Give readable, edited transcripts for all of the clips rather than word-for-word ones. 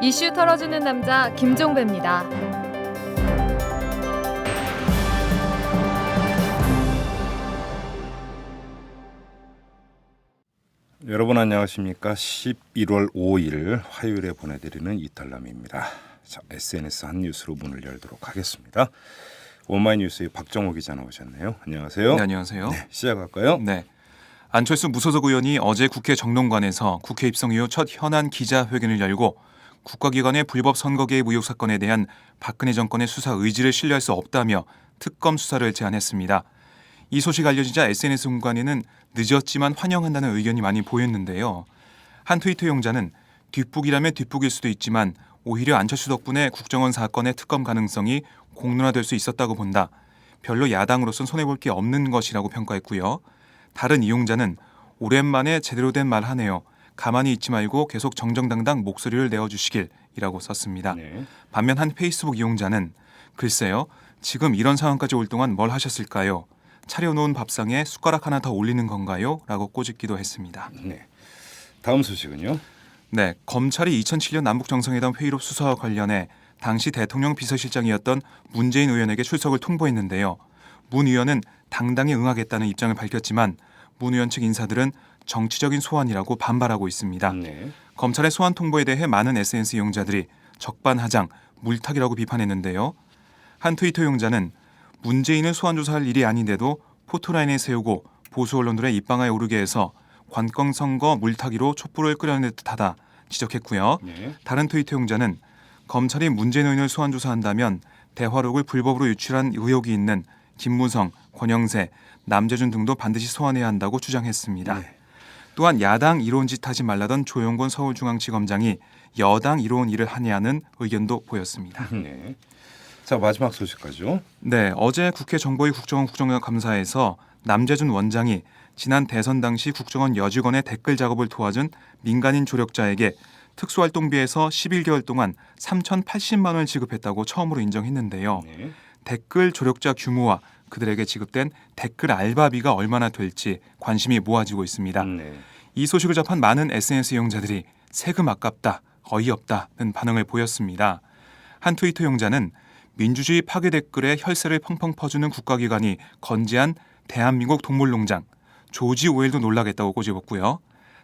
이슈 털어주는 남자 김종배입니다. 여러분 안녕하십니까? 11월 5일 화요일에 보내드리는 이탈남입니다. 자, SNS 한 뉴스로 문을 열도록 하겠습니다. 오마이뉴스의 박정호 기자 나오셨네요. 안녕하세요. 네, 안녕하세요. 네, 시작할까요? 네. 안철수 무소속 의원이 어제 국회 정론관에서 국회 입성 이후 첫 현안 기자회견을 열고 국가기관의 불법 선거 개입 의혹 사건에 대한 박근혜 정권의 수사 의지를 신뢰할 수 없다며 특검 수사를 제안했습니다. 이 소식 알려지자 SNS 공간에는 늦었지만 환영한다는 의견이 많이 보였는데요. 한 트위터 용자는 뒷북이라면 뒷북일 수도 있지만 오히려 안철수 덕분에 국정원 사건의 특검 가능성이 공론화될 수 있었다고 본다. 별로 야당으로선 손해볼 게 없는 것이라고 평가했고요. 다른 이용자는 오랜만에 제대로 된 말 하네요. 가만히 있지 말고 계속 정정당당 목소리를 내어주시길이라고 썼습니다. 네. 반면 한 페이스북 이용자는 글쎄요. 지금 이런 상황까지 올 동안 뭘 하셨을까요? 차려놓은 밥상에 숟가락 하나 더 올리는 건가요? 라고 꼬집기도 했습니다. 네. 다음 소식은요? 네, 검찰이 2007년 남북정상회담 회의록 수사와 관련해 당시 대통령 비서실장이었던 문재인 의원에게 출석을 통보했는데요. 문 의원은 당당히 응하겠다는 입장을 밝혔지만 문 의원 측 인사들은 정치적인 소환이라고 반발하고 있습니다. 네. 검찰의 소환 통보에 대해 많은 SNS 이용자들이 적반하장, 물타기라고 비판했는데요. 한 트위터 용자는 문재인을 소환 조사할 일이 아닌데도 포토라인에 세우고 보수 언론들의 입방아에 오르게 해서 관권 선거 물타기로 촛불을 끄려낸 듯하다 지적했고요. 네. 다른 트위터 용자는 검찰이 문재인 의원을 소환 조사한다면 대화록을 불법으로 유출한 의혹이 있는 김무성, 권영세, 남재준 등도 반드시 소환해야 한다고 주장했습니다. 네. 또한 야당 이로운 짓 하지 말라던 조영권 서울중앙지검장이 여당 이로운 일을 하냐는 의견도 보였습니다. 네. 자, 마지막 소식까지요. 네, 어제 국회 정보위 국정원 국정감사에서 남재준 원장이 지난 대선 당시 국정원 여직원의 댓글 작업을 도와준 민간인 조력자에게 특수활동비에서 11개월 동안 3,080만 원을 지급했다고 처음으로 인정했는데요. 네. 댓글 조력자 규모와 그들에게 지급된 댓글 알바비가 얼마나 될지 관심이 모아지고 있습니다. 네. 이 소식을 접한 많은 SNS 이용자들이 세금 아깝다, 어이없다는 반응을 보였습니다. 한 트위터 용자는 민주주의 파괴 댓글에 혈세를 펑펑 퍼주는 국가기관이 건재한 대한민국 동물농장, 조지 오웰도 놀라겠다고 꼬집었고요.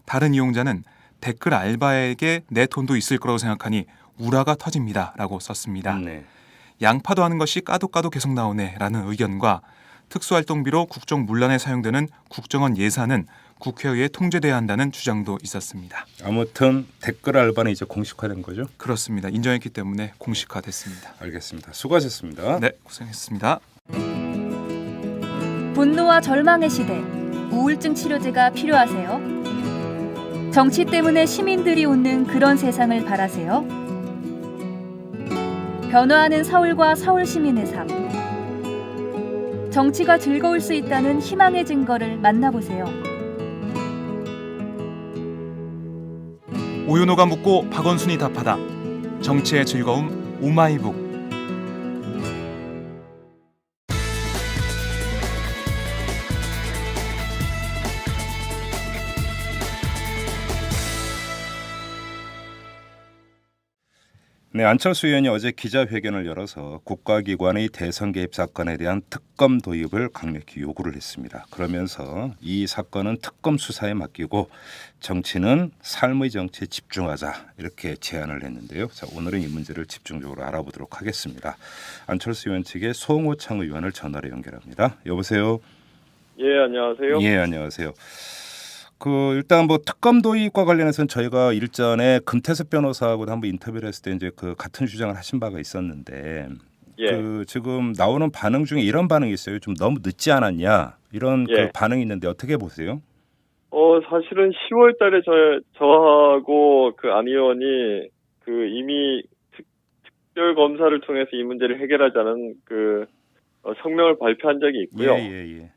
다른 이용자는 댓글 알바에게 내 돈도 있을 거라고 생각하니 우라가 터집니다 라고 썼습니다. 네. 양파도 하는 것이 까도 계속 나오네 라는 의견과 특수활동비로 국정문란에 사용되는 국정원 예산은 국회의회에 통제돼야 한다는 주장도 있었습니다. 아무튼 댓글 알바는 이제 공식화된 거죠? 그렇습니다. 인정했기 때문에 공식화됐습니다. 알겠습니다. 수고하셨습니다. 네, 고생했습니다. 분노와 절망의 시대, 우울증 치료제가 필요하세요? 정치 때문에 시민들이 웃는 그런 세상을 바라세요? 변화하는 서울과 서울 시민의 삶. 정치가 즐거울 수 있다는 희망의 증거를 만나보세요. 오연호가 묻고 박원순이 답하다. 정치의 즐거움 오마이북. 네, 안철수 의원이 어제 기자회견을 열어서 국가기관의 대선 개입 사건에 대한 특검 도입을 강력히 요구를 했습니다. 그러면서 이 사건은 특검 수사에 맡기고 정치는 삶의 정치에 집중하자 이렇게 제안을 했는데요. 자, 오늘은 이 문제를 집중적으로 알아보도록 하겠습니다. 안철수 의원 측의 송호창 의원을 전화로 연결합니다. 여보세요. 예, 안녕하세요. 예, 안녕하세요. 일단 특검 도입과 관련해서는 저희가 일전에 금태섭 변호사하고도 한번 인터뷰를 했을 때 이제 같은 주장을 하신 바가 있었는데 예. 지금 나오는 반응 중에 이런 반응이 있어요. 좀 너무 늦지 않았냐 이런 예. 반응이 있는데 어떻게 보세요? 사실은 10월 달에 저하고 안 의원이 이미 특별 검사를 통해서 이 문제를 해결하자는 성명을 발표한 적이 있고요. 예.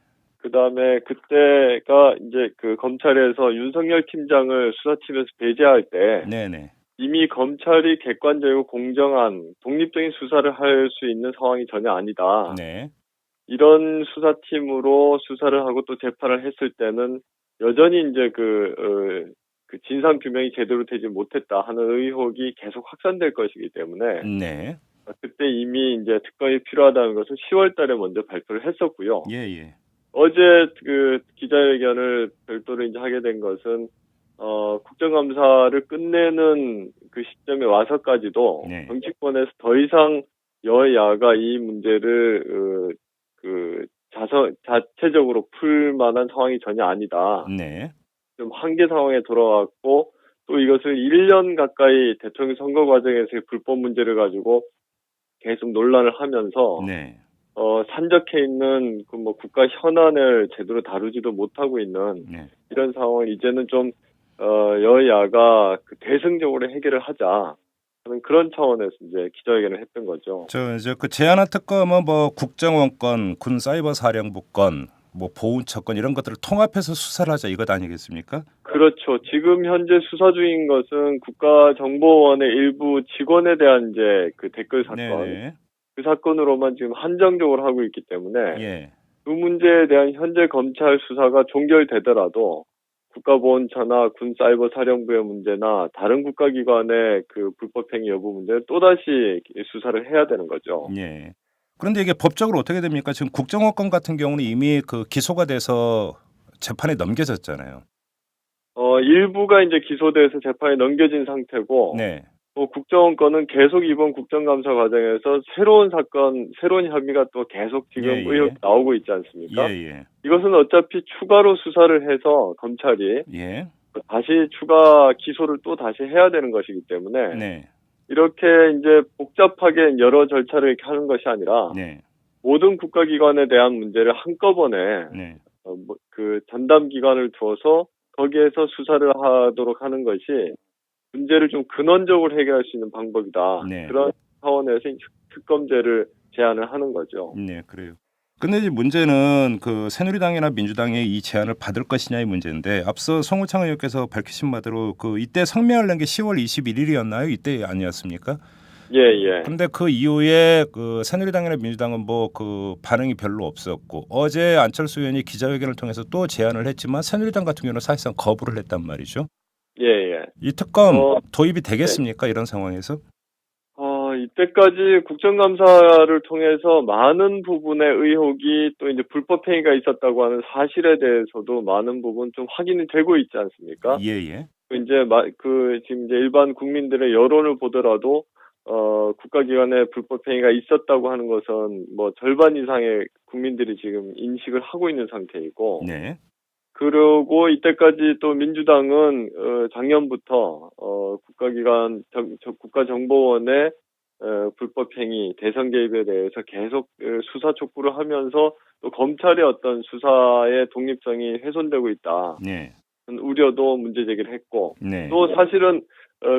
그다음에 그때가 이제 검찰에서 윤석열 팀장을 수사팀에서 배제할 때 네네. 이미 검찰이 객관적이고 공정한 독립적인 수사를 할 수 있는 상황이 전혀 아니다. 네. 이런 수사팀으로 수사를 하고 또 재판을 했을 때는 여전히 이제 그 진상 규명이 제대로 되지 못했다 하는 의혹이 계속 확산될 것이기 때문에 네. 그때 이미 이제 특검이 필요하다는 것은 10월 달에 먼저 발표를 했었고요. 예, 예. 어제 그 기자회견을 별도로 이제 하게 된 것은 국정감사를 끝내는 그 시점에 와서까지도 네. 정치권에서 더 이상 여야가 이 문제를 자체적으로 풀 만한 상황이 전혀 아니다. 네. 좀 한계 상황에 돌아왔고 또 이것을 1년 가까이 대통령 선거 과정에서의 불법 문제를 가지고 계속 논란을 하면서 네. 산적해 있는 그 뭐 국가 현안을 제대로 다루지도 못하고 있는 네. 이런 상황을 이제는 좀 여야가 그 대승적으로 해결을 하자 하는 그런 차원에서 이제 기자회견을 했던 거죠. 이제 그 제안한 특검은 뭐 국정원권, 군 사이버 사령부권, 뭐 보훈처권 이런 것들을 통합해서 수사를 하자 이것 아니겠습니까? 그렇죠. 지금 현재 수사 중인 것은 국가정보원의 일부 직원에 대한 이제 그 댓글 사건, 네. 그 사건으로만 지금 한정적으로 하고 있기 때문에 예. 그 문제에 대한 현재 검찰 수사가 종결되더라도 국가보훈처나 군사이버사령부의 문제나 다른 국가기관의 그 불법행위 여부 문제를 또다시 수사를 해야 되는 거죠. 예. 그런데 이게 법적으로 어떻게 됩니까? 지금 국정원권 같은 경우는 이미 그 기소가 돼서 재판에 넘겨졌잖아요. 일부가 이제 기소돼서 재판에 넘겨진 상태고, 네. 또 국정원권은 계속 이번 국정감사 과정에서 새로운 사건, 새로운 혐의가 또 계속 지금 예, 예. 의혹 나오고 있지 않습니까? 예, 예. 이것은 어차피 추가로 수사를 해서 검찰이 예. 다시 추가 기소를 또 다시 해야 되는 것이기 때문에 네. 이렇게 이제 복잡하게 여러 절차를 이렇게 하는 것이 아니라 네. 모든 국가기관에 대한 문제를 한꺼번에 네. 그 전담 기관을 두어서 거기에서 수사를 하도록 하는 것이 문제를 좀 근원적으로 해결할 수 있는 방법이다. 네. 그런 차원에서 특검제를 제안을 하는 거죠. 네, 그래요. 근데 이제 문제는 그 새누리당이나 민주당의 이 제안을 받을 것이냐의 문제인데 앞서 송우창 의원께서 밝히신 바대로 그 이때 성명을 낸 게 10월 21일이었나요? 이때 아니었습니까? 예, 예. 근데 그 이후에 그 새누리당이나 민주당은 뭐 그 반응이 별로 없었고 어제 안철수 의원이 기자회견을 통해서 또 제안을 했지만 새누리당 같은 경우는 사실상 거부를 했단 말이죠. 예, 예. 이 특검 도입이 되겠습니까? 이런 상황에서? 이때까지 국정감사를 통해서 많은 부분의 의혹이 또 이제 불법행위가 있었다고 하는 사실에 대해서도 많은 부분 좀 확인이 되고 있지 않습니까? 예, 예. 이제 지금 이제 일반 국민들의 여론을 보더라도 국가기관에 불법행위가 있었다고 하는 것은 뭐 절반 이상의 국민들이 지금 인식을 하고 있는 상태이고, 네. 그리고 이때까지 또 민주당은 작년부터 국가기관 국가정보원의 불법행위, 대선 개입에 대해서 계속 수사 촉구를 하면서 또 검찰의 어떤 수사의 독립성이 훼손되고 있다. 네. 우려도 문제 제기를 했고, 네. 또 사실은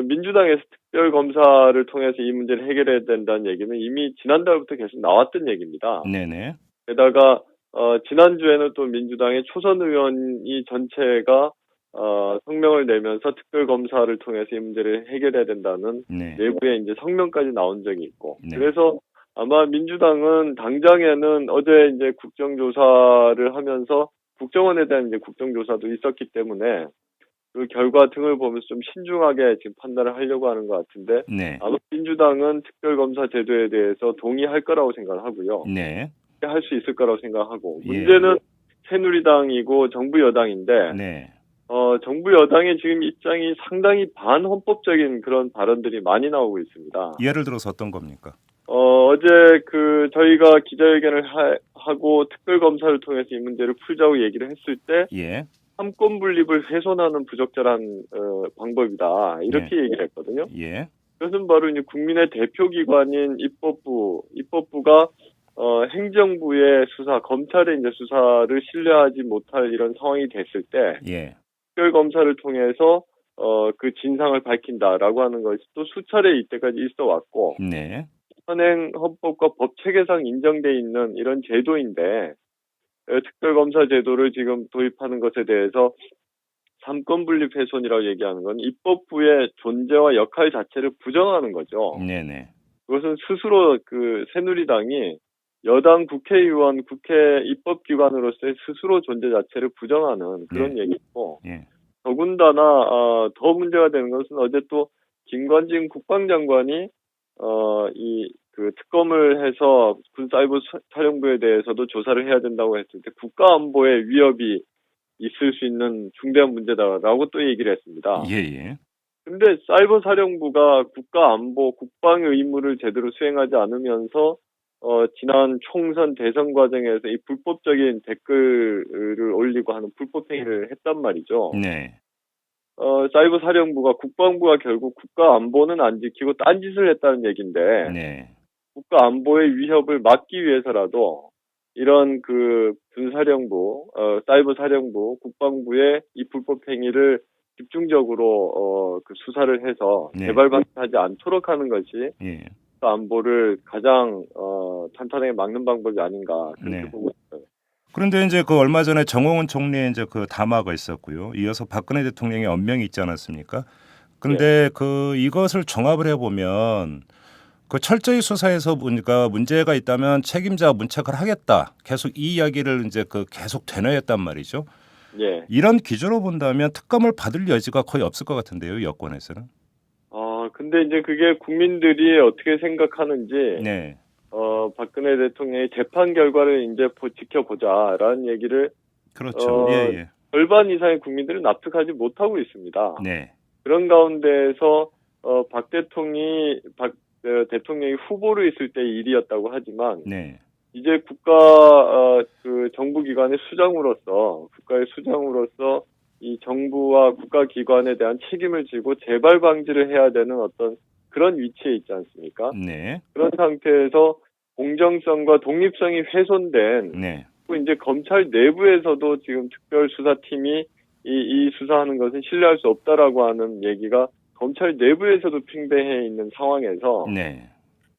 민주당에서 특별검사를 통해서 이 문제를 해결해야 된다는 얘기는 이미 지난달부터 계속 나왔던 얘기입니다. 네네. 게다가 지난주에는 또 민주당의 초선 의원이 전체가 성명을 내면서 특별검사를 통해서 이 문제를 해결해야 된다는 네. 내부에 이제 성명까지 나온 적이 있고, 네. 그래서 아마 민주당은 당장에는 어제 이제 국정조사를 하면서 국정원에 대한 이제 국정조사도 있었기 때문에 그 결과 등을 보면서 좀 신중하게 지금 판단을 하려고 하는 것 같은데, 네. 아마 민주당은 특별검사 제도에 대해서 동의할 거라고 생각하고요. 네. 할 수 있을 거라고 생각하고, 예. 문제는 새누리당이고 정부 여당인데, 네. 정부 여당의 지금 입장이 상당히 반헌법적인 그런 발언들이 많이 나오고 있습니다. 예를 들어서 어떤 겁니까? 어제 저희가 기자회견을 하고 특별검사를 통해서 이 문제를 풀자고 얘기를 했을 때, 예. 삼권 분립을 훼손하는 부적절한 방법이다. 이렇게 얘기를 했거든요. 예. 그것은 바로 이제 국민의 대표기관인 입법부가 행정부의 수사, 검찰의 이제 수사를 신뢰하지 못할 이런 상황이 됐을 때, 예. 특별검사를 통해서 그 진상을 밝힌다라고 하는 것이 또 수차례 이때까지 있어 왔고, 네. 현행 헌법과 법 체계상 인정돼 있는 이런 제도인데, 특별검사 제도를 지금 도입하는 것에 대해서 삼권 분립 훼손이라고 얘기하는 건 입법부의 존재와 역할 자체를 부정하는 거죠. 네네. 그것은 스스로 그 새누리당이 여당 국회의원, 국회 입법기관으로서의 스스로 존재 자체를 부정하는 그런 네. 얘기고, 예. 더군다나 더 문제가 되는 것은 어제 또 김관진 국방장관이 이 그 특검을 해서 군사이버사령부에 대해서도 조사를 해야 된다고 했을 때 국가안보에 위협이 있을 수 있는 중대한 문제다라고 또 얘기를 했습니다. 예. 근데 사이버사령부가 국가안보, 국방 의무를 제대로 수행하지 않으면서 지난 총선 대선 과정에서 이 불법적인 댓글을 올리고 하는 불법 행위를 했단 말이죠. 네. 사이버사령부가 국방부가 결국 국가안보는 안 지키고 딴짓을 했다는 얘기인데 네. 국가안보의 위협을 막기 위해서라도 이런 그 군사령부, 사이버사령부, 국방부의 이 불법 행위를 집중적으로 그 수사를 해서 네. 재발 방지하지 않도록 하는 것이 예. 안보를 가장 탄탄하게 막는 방법이 아닌가 그렇게 네. 보고 있어요. 그런데 이제 그 얼마 전에 정홍원 총리의 이제 그 담화가 있었고요. 이어서 박근혜 대통령의 언명이 있지 않았습니까? 근데 그 이것을 종합을 해보면 그 철저히 수사해서 보니까 문제가 있다면 책임자 문책을 하겠다. 계속 이 이야기를 이제 그 계속 되뇌었단 말이죠. 예. 이런 기준으로 본다면 특검을 받을 여지가 거의 없을 것 같은데요, 여권에서는. 근데 이제 그게 국민들이 어떻게 생각하는지 네. 박근혜 대통령의 재판 결과를 이제 지켜보자라는 얘기를 그렇죠. 예. 절반 이상의 국민들은 납득하지 못하고 있습니다. 네. 그런 가운데에서 박 대통령이 후보로 있을 때의 일이었다고 하지만 네. 이제 그 정부기관의 국가의 수장으로서 이 정부와 국가기관에 대한 책임을 지고 재발 방지를 해야 되는 어떤 그런 위치에 있지 않습니까? 네. 그런 상태에서 공정성과 독립성이 훼손된 네. 또 이제 검찰 내부에서도 지금 특별수사팀이 이 수사하는 것은 신뢰할 수 없다라고 하는 얘기가 검찰 내부에서도 팽배해 있는 상황에서 네.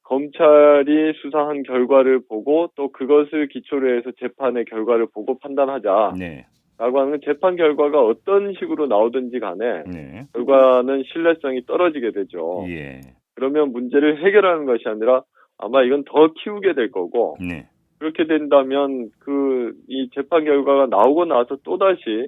검찰이 수사한 결과를 보고 또 그것을 기초로 해서 재판의 결과를 보고 판단하자라고 네. 하는 재판 결과가 어떤 식으로 나오든지 간에 네. 결과는 신뢰성이 떨어지게 되죠. 예. 그러면 문제를 해결하는 것이 아니라 아마 이건 더 키우게 될 거고 네. 그렇게 된다면 이 재판 결과가 나오고 나서 또다시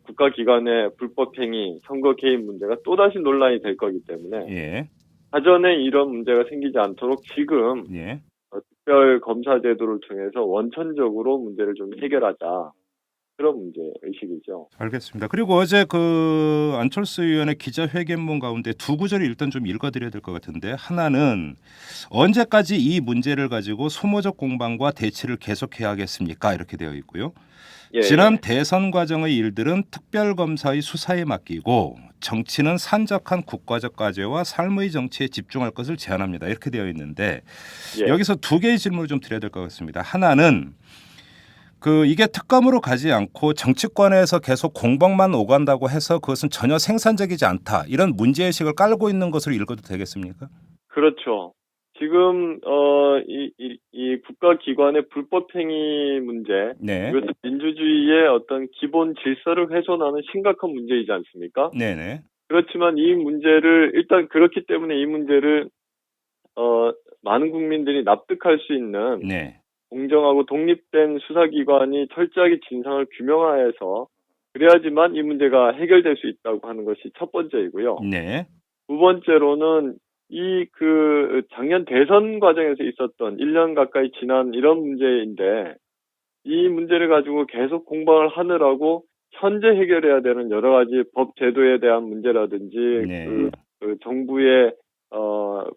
국가기관의 불법행위, 선거 개입 문제가 또다시 논란이 될 거기 때문에 예. 사전에 이런 문제가 생기지 않도록 지금 예. 특별 검사 제도를 통해서 원천적으로 문제를 좀 해결하자. 그런 문제 의식이죠. 알겠습니다. 그리고 어제 그 안철수 의원의 기자회견문 가운데 두 구절을 일단 좀 읽어드려야 될 것 같은데 하나는 언제까지 이 문제를 가지고 소모적 공방과 대치를 계속해야 하겠습니까? 이렇게 되어 있고요. 예. 지난 대선 과정의 일들은 특별검사의 수사에 맡기고 정치는 산적한 국가적 과제와 삶의 정치에 집중할 것을 제안합니다. 이렇게 되어 있는데 예. 여기서 두 개의 질문을 좀 드려야 될 것 같습니다. 하나는 이게 특검으로 가지 않고 정치권에서 계속 공방만 오간다고 해서 그것은 전혀 생산적이지 않다. 이런 문제의식을 깔고 있는 것으로 읽어도 되겠습니까? 그렇죠. 지금 이 국가기관의 불법행위 문제, 네. 이것은 민주주의의 어떤 기본 질서를 훼손하는 심각한 문제이지 않습니까? 네네. 그렇지만 이 문제를 일단 그렇기 때문에 이 문제를 많은 국민들이 납득할 수 있는 네. 공정하고 독립된 수사기관이 철저하게 진상을 규명하여서 그래야지만 이 문제가 해결될 수 있다고 하는 것이 첫 번째이고요. 네. 두 번째로는 작년 대선 과정에서 있었던 1년 가까이 지난 이런 문제인데 이 문제를 가지고 계속 공방을 하느라고 현재 해결해야 되는 여러 가지 법 제도에 대한 문제라든지 네. 정부의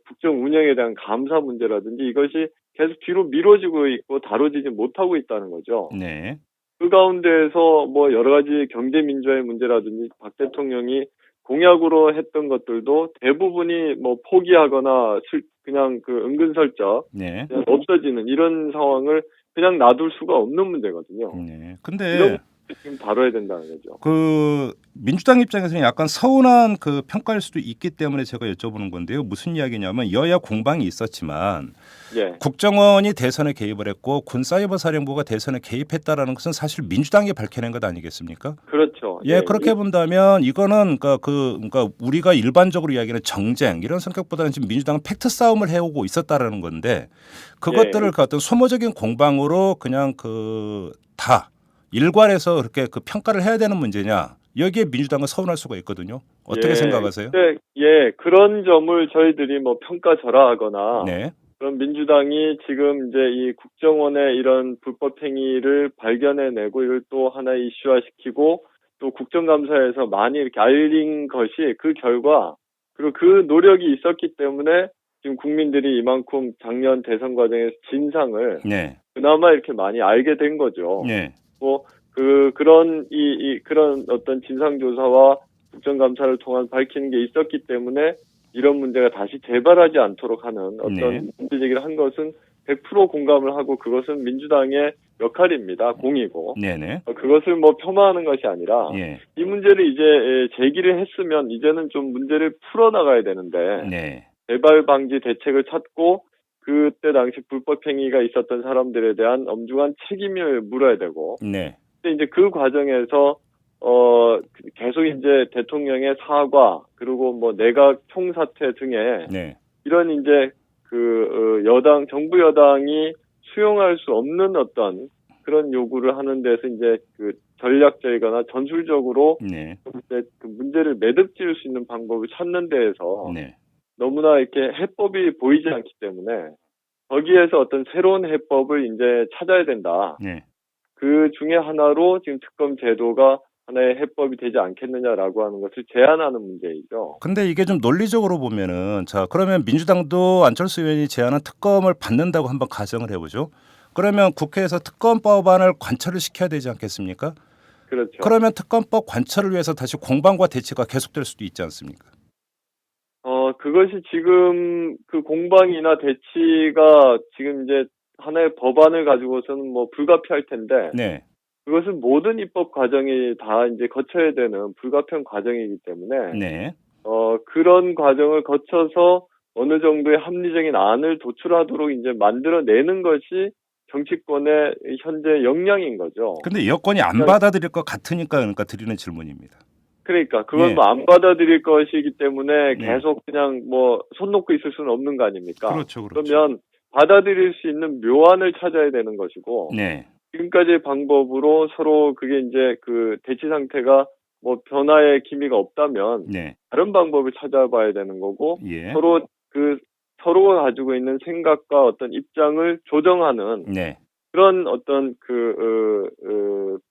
국정 운영에 대한 감사 문제라든지 이것이 계속 뒤로 미뤄지고 있고 다뤄지지 못하고 있다는 거죠. 네. 그 가운데에서 뭐 여러 가지 경제 민주화의 문제라든지 박 대통령이 공약으로 했던 것들도 대부분이 뭐 포기하거나 그냥 은근슬쩍 네. 그냥 없어지는 이런 상황을 그냥 놔둘 수가 없는 문제거든요. 네. 근데 이런 지금 다뤄야 된다는 거죠. 민주당 입장에서는 약간 서운한 평가일 수도 있기 때문에 제가 여쭤보는 건데요. 무슨 이야기냐면 여야 공방이 있었지만 예. 국정원이 대선에 개입을 했고 군사이버사령부가 대선에 개입했다라는 것은 사실 민주당이 밝혀낸 것 아니겠습니까? 그렇죠. 예, 그렇게 본다면 이거는 그러니까 우리가 일반적으로 이야기하는 정쟁 이런 성격보다는 지금 민주당은 팩트 싸움을 해오고 있었다라는 건데 그것들을 어떤 소모적인 공방으로 그냥 다 일괄해서 그렇게 평가를 해야 되는 문제냐 여기에 민주당은 서운할 수가 있거든요. 어떻게 생각하세요? 그런 점을 저희들이 뭐 평가절하하거나 네, 그럼 민주당이 지금 이제 이 국정원의 이런 불법 행위를 발견해내고 이걸 또 하나 이슈화시키고 또 국정감사에서 많이 이렇게 알린 것이 그 결과 그리고 그 노력이 있었기 때문에 지금 국민들이 이만큼 작년 대선 과정에서 진상을 네, 그나마 이렇게 많이 알게 된 거죠. 네, 뭐 그런 그런 어떤 진상조사와 국정감사를 통한 밝히는 게 있었기 때문에 이런 문제가 다시 재발하지 않도록 하는 어떤 네. 문제 제기를 한 것은 100% 공감을 하고 그것은 민주당의 역할입니다. 공이고. 네네. 그것을 뭐 폄하하는 것이 아니라 예. 이 문제를 이제 제기를 했으면 이제는 좀 문제를 풀어나가야 되는데 네. 재발 방지 대책을 찾고 그때 당시 불법 행위가 있었던 사람들에 대한 엄중한 책임을 물어야 되고 네. 근데 이제 그 과정에서 계속 이제 대통령의 사과 그리고 뭐 내각 총사퇴 등의 네. 이런 이제 여당 정부 여당이 수용할 수 없는 어떤 그런 요구를 하는 데서 이제 그 전략적이거나 전술적으로 네. 이제 그 문제를 매듭 지을 수 있는 방법을 찾는 데에서 네. 너무나 이렇게 해법이 보이지 않기 때문에 거기에서 어떤 새로운 해법을 이제 찾아야 된다. 네. 그 중에 하나로 지금 특검 제도가 하나의 해법이 되지 않겠느냐라고 하는 것을 제안하는 문제이죠. 근데 이게 좀 논리적으로 보면은 자, 그러면 민주당도 안철수 의원이 제안한 특검을 받는다고 한번 가정을 해보죠. 그러면 국회에서 특검법안을 관철을 시켜야 되지 않겠습니까? 그렇죠. 그러면 특검법 관철을 위해서 다시 공방과 대치가 계속될 수도 있지 않습니까? 그것이 지금 그 공방이나 대치가 지금 이제 하나의 법안을 가지고서는 뭐 불가피할 텐데 네. 그것은 모든 입법 과정이 다 이제 거쳐야 되는 불가피한 과정이기 때문에 네. 그런 과정을 거쳐서 어느 정도의 합리적인 안을 도출하도록 이제 만들어내는 것이 정치권의 현재 역량인 거죠. 근데 여권이 안 받아들일 것 같으니까 그러니까 드리는 질문입니다. 그러니까 그건 네. 뭐 안 받아들일 것이기 때문에 네. 계속 그냥 뭐 손 놓고 있을 수는 없는 거 아닙니까? 그렇죠. 그렇죠. 그러면 받아들일 수 있는 묘안을 찾아야 되는 것이고 네. 지금까지의 방법으로 서로 그게 이제 그 대치 상태가 뭐 변화의 기미가 없다면 네. 다른 방법을 찾아봐야 되는 거고 예. 서로가 가지고 있는 생각과 어떤 입장을 조정하는 네. 그런 어떤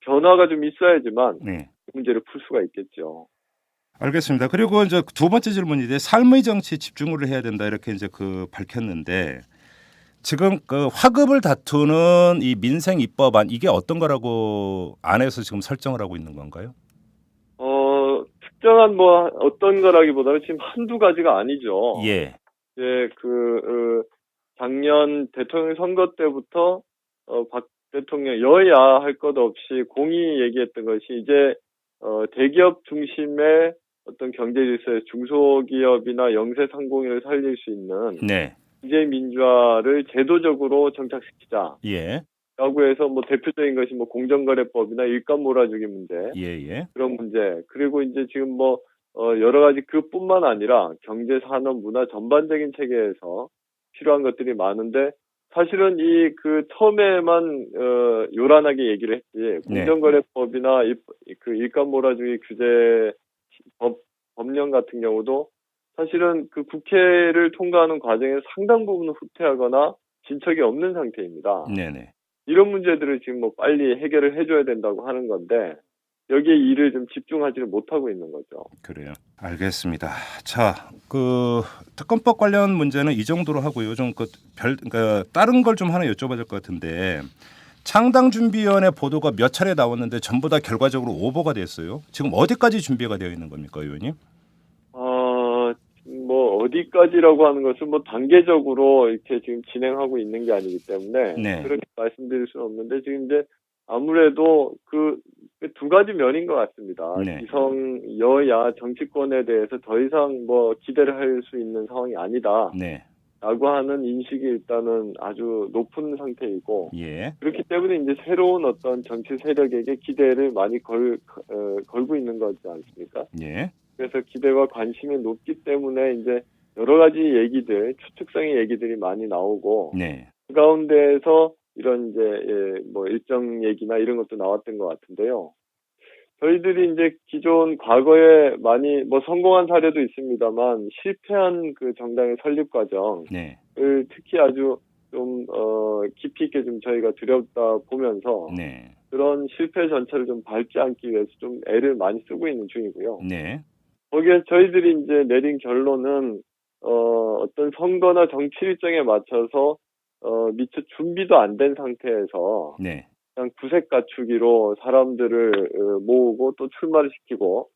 변화가 좀 있어야지만 네. 문제를 풀 수가 있겠죠. 알겠습니다. 그리고 이제 두 번째 질문인데 삶의 정치에 집중을 해야 된다 이렇게 이제 밝혔는데 지금 그 화급을 다투는 이 민생 입법안 이게 어떤 거라고 안에서 지금 설정을 하고 있는 건가요? 특정한 뭐 어떤 거라기보다는 지금 한두 가지가 아니죠. 예. 작년 대통령 선거 때부터 박 대통령 여야 할 것 없이 공히 얘기했던 것이 이제 대기업 중심의 어떤 경제 질서에 중소기업이나 영세 상공인을 살릴 수 있는 네. 경제 민주화를 제도적으로 정착시키자. 예. 라고 해서 뭐 대표적인 것이 뭐 공정거래법이나 일감 몰아주기 문제. 예. 그런 문제. 그리고 이제 지금 뭐 여러 가지 그뿐만 아니라 경제, 산업, 문화 전반적인 체계에서 필요한 것들이 많은데 사실은 처음에만 요란하게 얘기를 했지 공정거래법이나 그 일감 몰아주기 규제 법령 같은 경우도 사실은 그 국회를 통과하는 과정에서 상당 부분 후퇴하거나 진척이 없는 상태입니다. 네네. 이런 문제들을 지금 뭐 빨리 해결을 해줘야 된다고 하는 건데 여기에 일을 좀 집중하지를 못하고 있는 거죠. 그래요. 알겠습니다. 자, 그 특검법 관련 문제는 이 정도로 하고요. 좀 그러니까 다른 걸 좀 하나 여쭤봐야 될 것 같은데 창당준비위원회 보도가 몇 차례 나왔는데 전부 다 결과적으로 오보가 됐어요. 지금 어디까지 준비가 되어 있는 겁니까, 의원님? 뭐 어디까지라고 하는 것은 뭐 단계적으로 이렇게 지금 진행하고 있는 게 아니기 때문에 네. 그렇게 말씀드릴 수는 없는데 지금 이제 아무래도 그 두 가지 면인 것 같습니다. 네. 기성 여야 정치권에 대해서 더 이상 뭐 기대를 할 수 있는 상황이 아니다. 네. 라고 하는 인식이 일단은 아주 높은 상태이고 예. 그렇기 때문에 이제 새로운 어떤 정치 세력에게 기대를 많이 걸고 있는 거지 않습니까? 예. 그래서 기대와 관심이 높기 때문에 이제 여러 가지 얘기들, 추측성의 얘기들이 많이 나오고 네. 그 가운데에서 이런 이제 뭐 일정 얘기나 이런 것도 나왔던 것 같은데요. 저희들이 이제 기존 과거에 많이 뭐 성공한 사례도 있습니다만 실패한 그 정당의 설립 과정을 네. 특히 아주 좀 깊이 있게 좀 저희가 들여다 보면서 네. 그런 실패 전체를 좀 밟지 않기 위해서 좀 애를 많이 쓰고 있는 중이고요. 네. 거기에 저희들이 이제 내린 결론은 어떤 선거나 정치 일정에 맞춰서 미처 준비도 안 된 상태에서 네. 그냥 구색 갖추기로 사람들을 모으고 또 출마를 시키고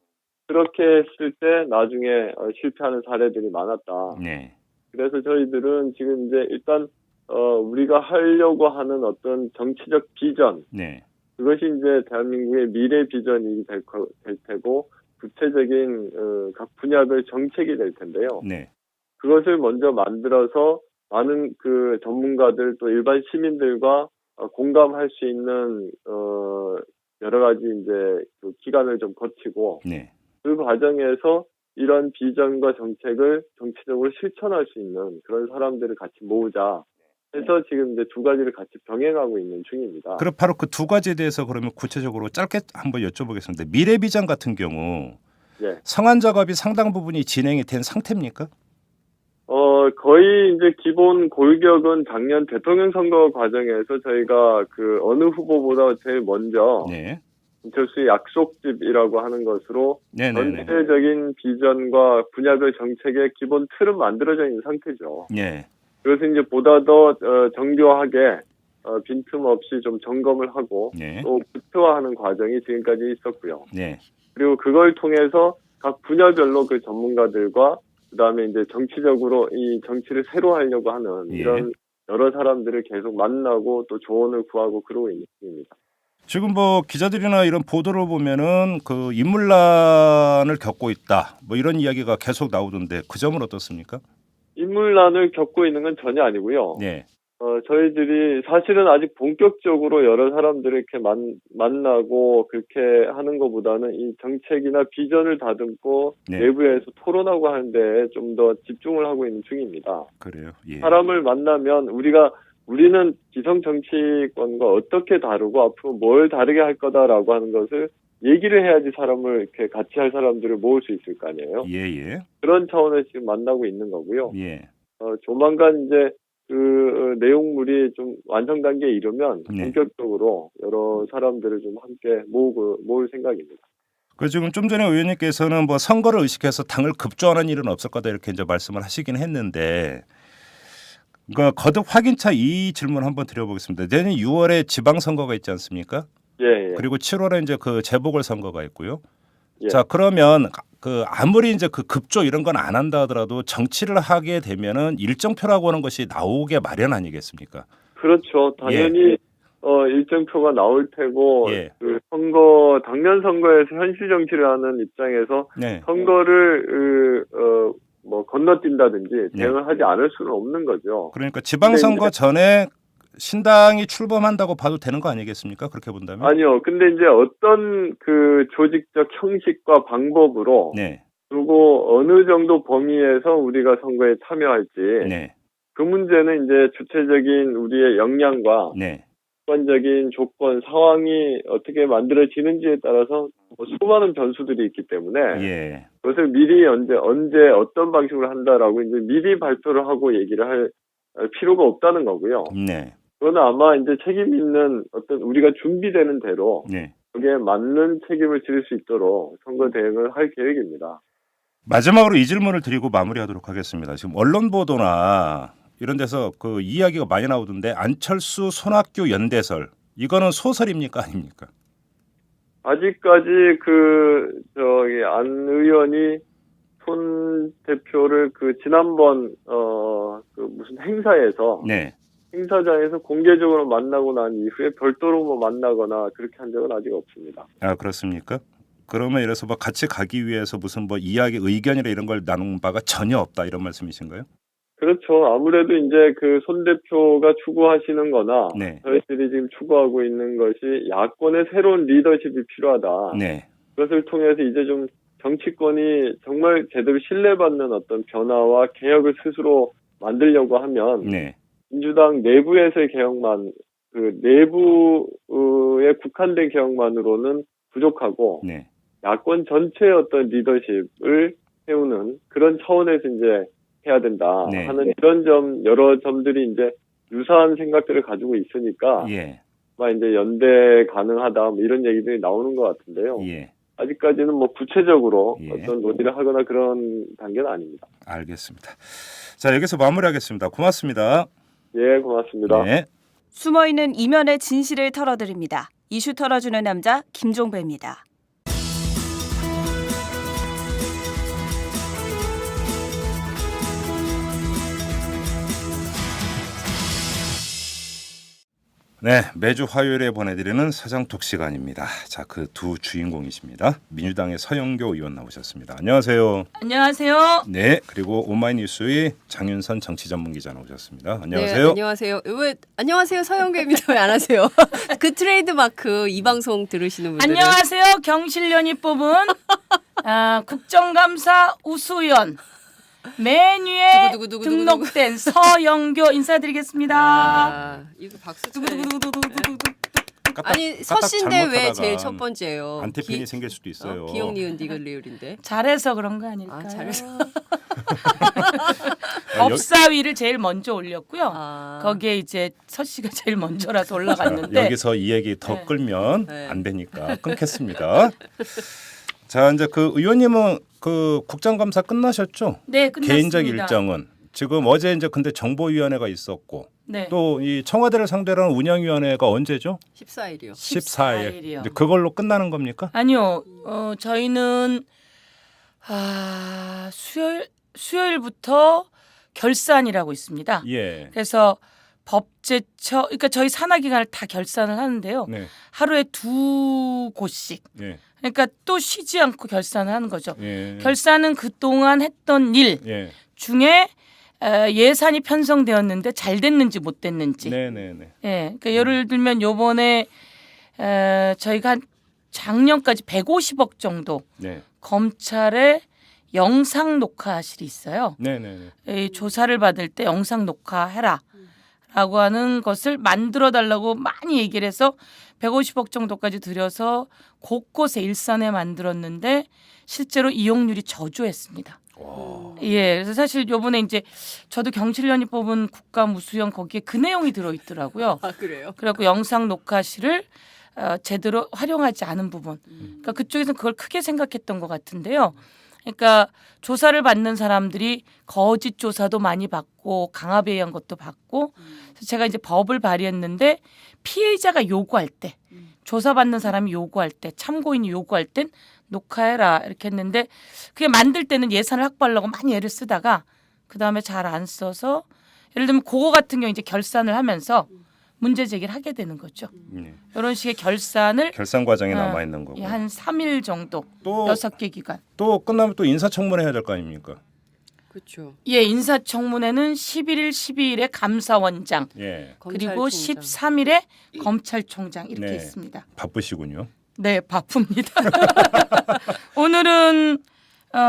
그렇게 했을 때 나중에 실패하는 사례들이 많았다. 네. 그래서 저희들은 지금 이제 일단 우리가 하려고 하는 어떤 정치적 비전 네. 그것이 이제 대한민국의 미래 비전이 될 테고 구체적인 각 분야별 정책이 될 텐데요. 네. 그것을 먼저 만들어서 많은 그 전문가들 또 일반 시민들과 공감할 수 있는 여러 가지 이제 그 기간을 좀 거치고 네. 그 과정에서 이런 비전과 정책을 정치적으로 실천할 수 있는 그런 사람들을 같이 모으자 해서 지금 이제 두 가지를 같이 병행하고 있는 중입니다. 그럼 바로 그 두 가지에 대해서 그러면 구체적으로 짧게 한번 여쭤보겠습니다. 미래 비전 같은 경우 예. 성안 작업이 상당 부분이 진행이 된 상태입니까? 거의 이제 기본 골격은 작년 대통령 선거 과정에서 저희가 그 어느 후보보다 제일 먼저 네. 안철수의 약속집이라고 하는 것으로 네네네. 전체적인 비전과 분야별 정책의 기본 틀은 만들어져 있는 상태죠. 네. 그래서 이제 보다 더 정교하게 빈틈없이 좀 점검을 하고 네. 또 구체화하는 과정이 지금까지 있었고요. 네. 그리고 그걸 통해서 각 분야별로 그 전문가들과 그다음에 이제 정치적으로 이 정치를 새로 하려고 하는 예. 이런 여러 사람들을 계속 만나고 또 조언을 구하고 그러고 있는 중입니다. 지금 뭐 기자들이나 이런 보도를 보면은 그 인물난을 겪고 있다. 뭐 이런 이야기가 계속 나오던데 그 점은 어떻습니까? 인물난을 겪고 있는 건 전혀 아니고요. 네. 저희들이 사실은 아직 본격적으로 여러 사람들을 이렇게 만나고 그렇게 하는 것보다는 이 정책이나 비전을 다듬고 네. 내부에서 토론하고 하는데 좀 더 집중을 하고 있는 중입니다. 그래요. 예. 사람을 만나면 우리는 기성 정치권과 어떻게 다루고 앞으로 뭘 다르게 할 거다라고 하는 것을 얘기를 해야지 사람을 이렇게 같이 할 사람들을 모을 수 있을 거 아니에요. 예. 그런 차원에서 지금 만나고 있는 거고요. 예. 조만간 이제 그 내용물이 좀 완성 단계에 이르면 네. 본격적으로 여러 사람들을 좀 함께 모을 생각입니다. 그 지금 좀 전에 의원님께서는 뭐 선거를 의식해서 당을 급조하는 일은 없을 거다 이렇게 이제 말씀을 하시긴 했는데, 그러니까 거듭 확인차 이 질문 한번 드려보겠습니다. 내년 6월에 지방선거가 있지 않습니까? 예. 그리고 7월에 이제 그 재보궐선거가 있고요. 예. 자, 그러면 그 아무리 이제 그 급조 이런 건 안 한다 하더라도 정치를 하게 되면은 일정표라고 하는 것이 나오게 마련 아니겠습니까? 그렇죠. 당연히 일정표가 나올 테고 예. 그 당년 선거에서 현실 정치를 하는 입장에서 네. 선거를 뭐 건너뛴다든지 네. 대응을 하지 않을 수는 없는 거죠. 그러니까 지방선거 전에 신당이 출범한다고 봐도 되는 거 아니겠습니까? 그렇게 본다면? 아니요. 근데 이제 어떤 그 조직적 형식과 방법으로 네. 그리고 어느 정도 범위에서 우리가 선거에 참여할지 네. 그 문제는 이제 주체적인 우리의 역량과 네. 객관적인 조건, 상황이 어떻게 만들어지는지에 따라서 수많은 변수들이 있기 때문에 예. 그것을 미리 언제 어떤 방식으로 한다라고 이제 미리 발표를 하고 얘기를 할 필요가 없다는 거고요. 네. 그건 아마 이제 책임 있는 어떤 우리가 준비되는 대로 네. 거기에 맞는 책임을 지을 수 있도록 선거 대응을 할 계획입니다. 마지막으로 이 질문을 드리고 마무리하도록 하겠습니다. 지금 언론 보도나 이런 데서 그 이야기가 많이 나오던데 안철수 손학규 연대설 이거는 소설입니까 아닙니까? 아직까지 안 의원이 손 대표를 그 지난번 무슨 행사에서 네. 행사장에서 공개적으로 만나고 난 이후에 별도로 뭐 만나거나 그렇게 한 적은 아직 없습니다. 아 그렇습니까? 그러면 이래서 뭐 같이 가기 위해서 무슨 뭐 이야기 의견이나 이런 걸 나눈 바가 전혀 없다 이런 말씀이신가요? 그렇죠. 아무래도 이제 그 손 대표가 추구하시는 거나 네. 저희들이 지금 추구하고 있는 것이 야권의 새로운 리더십이 필요하다. 네. 그것을 통해서 이제 좀 정치권이 정말 제대로 신뢰받는 어떤 변화와 개혁을 스스로 만들려고 하면 네. 민주당 내부에서의 개혁만 그 내부에 국한된 개혁만으로는 부족하고 네. 야권 전체의 어떤 리더십을 세우는 그런 차원에서 이제 해야 된다 네. 하는 이런 점 여러 점들이 이제 유사한 생각들을 가지고 있으니까 예. 막 이제 연대 가능하다 뭐 이런 얘기들이 나오는 것 같은데요. 예. 아직까지는 뭐 구체적으로 예. 어떤 논의를 하거나 그런 단계는 아닙니다. 알겠습니다. 자, 여기서 마무리하겠습니다. 고맙습니다. 예, 고맙습니다. 네. 숨어있는 이면의 진실을 털어드립니다. 이슈 털어주는 남자 김종배입니다. 네, 매주 화요일에 보내드리는 사장톡 시간입니다. 자, 그 두 주인공이십니다. 민주당의 서영교 의원 나오셨습니다. 안녕하세요. 안녕하세요. 네, 그리고 오마이뉴스의 장윤선 정치전문기자 나오셨습니다. 네, 안녕하세요. 안녕하세요. 왜 안녕하세요 서영교입니다. 왜 안 하세요? 그 트레이드 마크 이 방송 들으시는 분들은 안녕하세요. 경실련이 뽑은 국정감사 우수위원 맨 위에 두구두구두구두구. 등록된 서영교 인사드리겠습니다. 아, 이거 박수 쳐야 돼. 아니 까딱 서씨인데 왜 잘못하다가 제일 첫 번째예요? 안태편이 생길 수도 있어요. 기억 니은 디귿 리을인데. 잘해서 그런 거 아닐까요? 아, 잘해서. 법사위를 제일 먼저 올렸고요. 아. 거기에 이제 서 씨가 제일 먼저라서 올라갔는데 여기서 이 얘기 더 네. 끌면 네. 안 되니까 끊겠습니다. 자, 이제 그 의원님은 그 국정감사 끝나셨죠? 네, 끝났습니다. 개인적 일정은 지금 어제 이제 근데 정보위원회가 있었고 네. 또 이 청와대를 상대로 하는 운영위원회가 언제죠? 14일이요. 14일. 이요. 이제 그걸로 끝나는 겁니까? 아니요. 저희는 수요일부터 결산이라고 있습니다. 예. 그래서 법제처, 그러니까 저희 산하기관을 다 결산을 하는데요. 네. 하루에 2곳씩. 예. 그러니까 또 쉬지 않고 결산을 하는 거죠. 예. 결산은 그동안 했던 일 예. 중에 예산이 편성되었는데 잘 됐는지 못 됐는지. 네, 네, 네. 예. 그러니까 예를 들면 요번에 저희가 한 작년까지 150억 정도 네. 검찰에 영상 녹화실이 있어요. 네, 네, 네. 이 조사를 받을 때 영상 녹화해라라고 하는 것을 만들어 달라고 많이 얘기를 해서 150억 정도까지 들여서 곳곳에 일선에 만들었는데 실제로 이용률이 저조했습니다. 와. 예, 그래서 사실 요번에 이제 저도 경실련이 뽑은 국가무수위원 거기에 그 내용이 들어있더라고요. 아 그래요? 그래갖고 영상 녹화실을 제대로 활용하지 않은 부분. 그러니까 그쪽에서는 그걸 크게 생각했던 것 같은데요. 그러니까 조사를 받는 사람들이 거짓 조사도 많이 받고 강압에 의한 것도 받고 그래서 제가 이제 법을 발의했는데 피해자가 요구할 때 조사받는 사람이 요구할 때 참고인이 요구할 땐 녹화해라 이렇게 했는데 그게 만들 때는 예산을 확보하려고 많이 애를 쓰다가 그다음에 잘 안 써서 예를 들면 그거 같은 경우 이제 결산을 하면서 문제 제기를 하게 되는 거죠. 네. 이런 식의 결산을 결산 과정이 남아 있는 거고. 한 3일 정도 또 6개 기간. 또 끝나면 또 인사청문회 해야 될 거 아닙니까? 그렇죠. 예, 인사청문회는 11일, 12일에 감사원장 예. 그리고 13일에 검찰총장 이렇게 네. 있습니다. 바쁘시군요. 네, 바쁩니다. 오늘은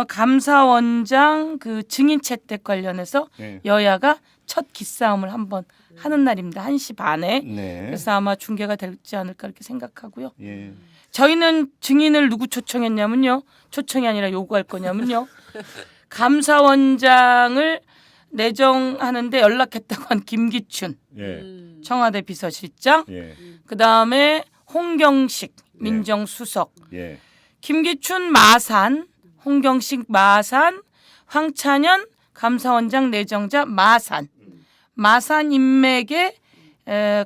감사원장 그 증인 채택 관련해서 네. 여야가 첫 기싸움을 한번 하는 날입니다. 1시 반에. 네. 그래서 아마 중계가 되지 않을까 이렇게 생각하고요. 예. 저희는 증인을 누구 초청했냐면요. 초청이 아니라 요구할 거냐면요. 감사원장을 내정하는데 연락했다고 한 김기춘 예. 청와대 비서실장, 예. 그다음에 홍경식 민정수석, 예. 김기춘 마산, 홍경식 마산, 황찬현 감사원장 내정자 마산 인맥의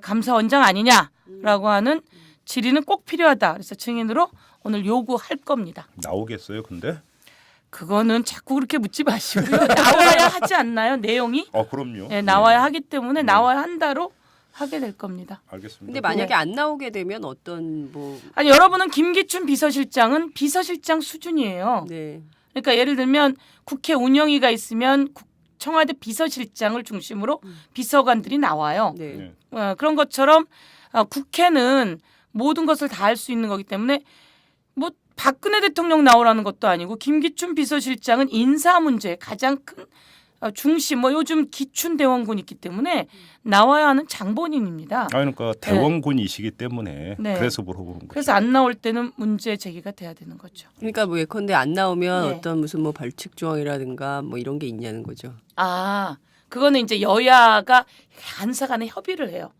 감사원장 아니냐라고 하는 질의는 꼭 필요하다. 그래서 증인으로 오늘 요구할 겁니다. 나오겠어요, 근데? 그거는 자꾸 그렇게 묻지 마시고요. 나와야 하지 않나요? 내용이? 그럼요. 네, 나와야 하기 때문에 나와야 한다로 하게 될 겁니다. 알겠습니다. 근데 만약에 안 나오게 되면 어떤 뭐 아니 여러분은 김기춘 비서실장은 비서실장 수준이에요. 네. 그러니까 예를 들면 국회 운영위가 있으면 청와대 비서실장을 중심으로 비서관들이 나와요. 네. 네. 그런 것처럼 국회는 모든 것을 다 할 수 있는 거기 때문에 뭐 박근혜 대통령 나오라는 것도 아니고 김기춘 비서실장은 인사 문제 가장 큰 중심 뭐 요즘 기춘 대원군이 있기 때문에 나와야 하는 장본인입니다. 그러니까 대원군이시기 때문에 네. 그래서 물어보는 거죠. 그래서 안 나올 때는 문제 제기가 돼야 되는 거죠. 그러니까 뭐 예컨대 안 나오면 네. 어떤 무슨 뭐 벌칙 조항이라든가 뭐 이런 게 있냐는 거죠. 그거는 이제 여야가 간사간에 협의를 해요.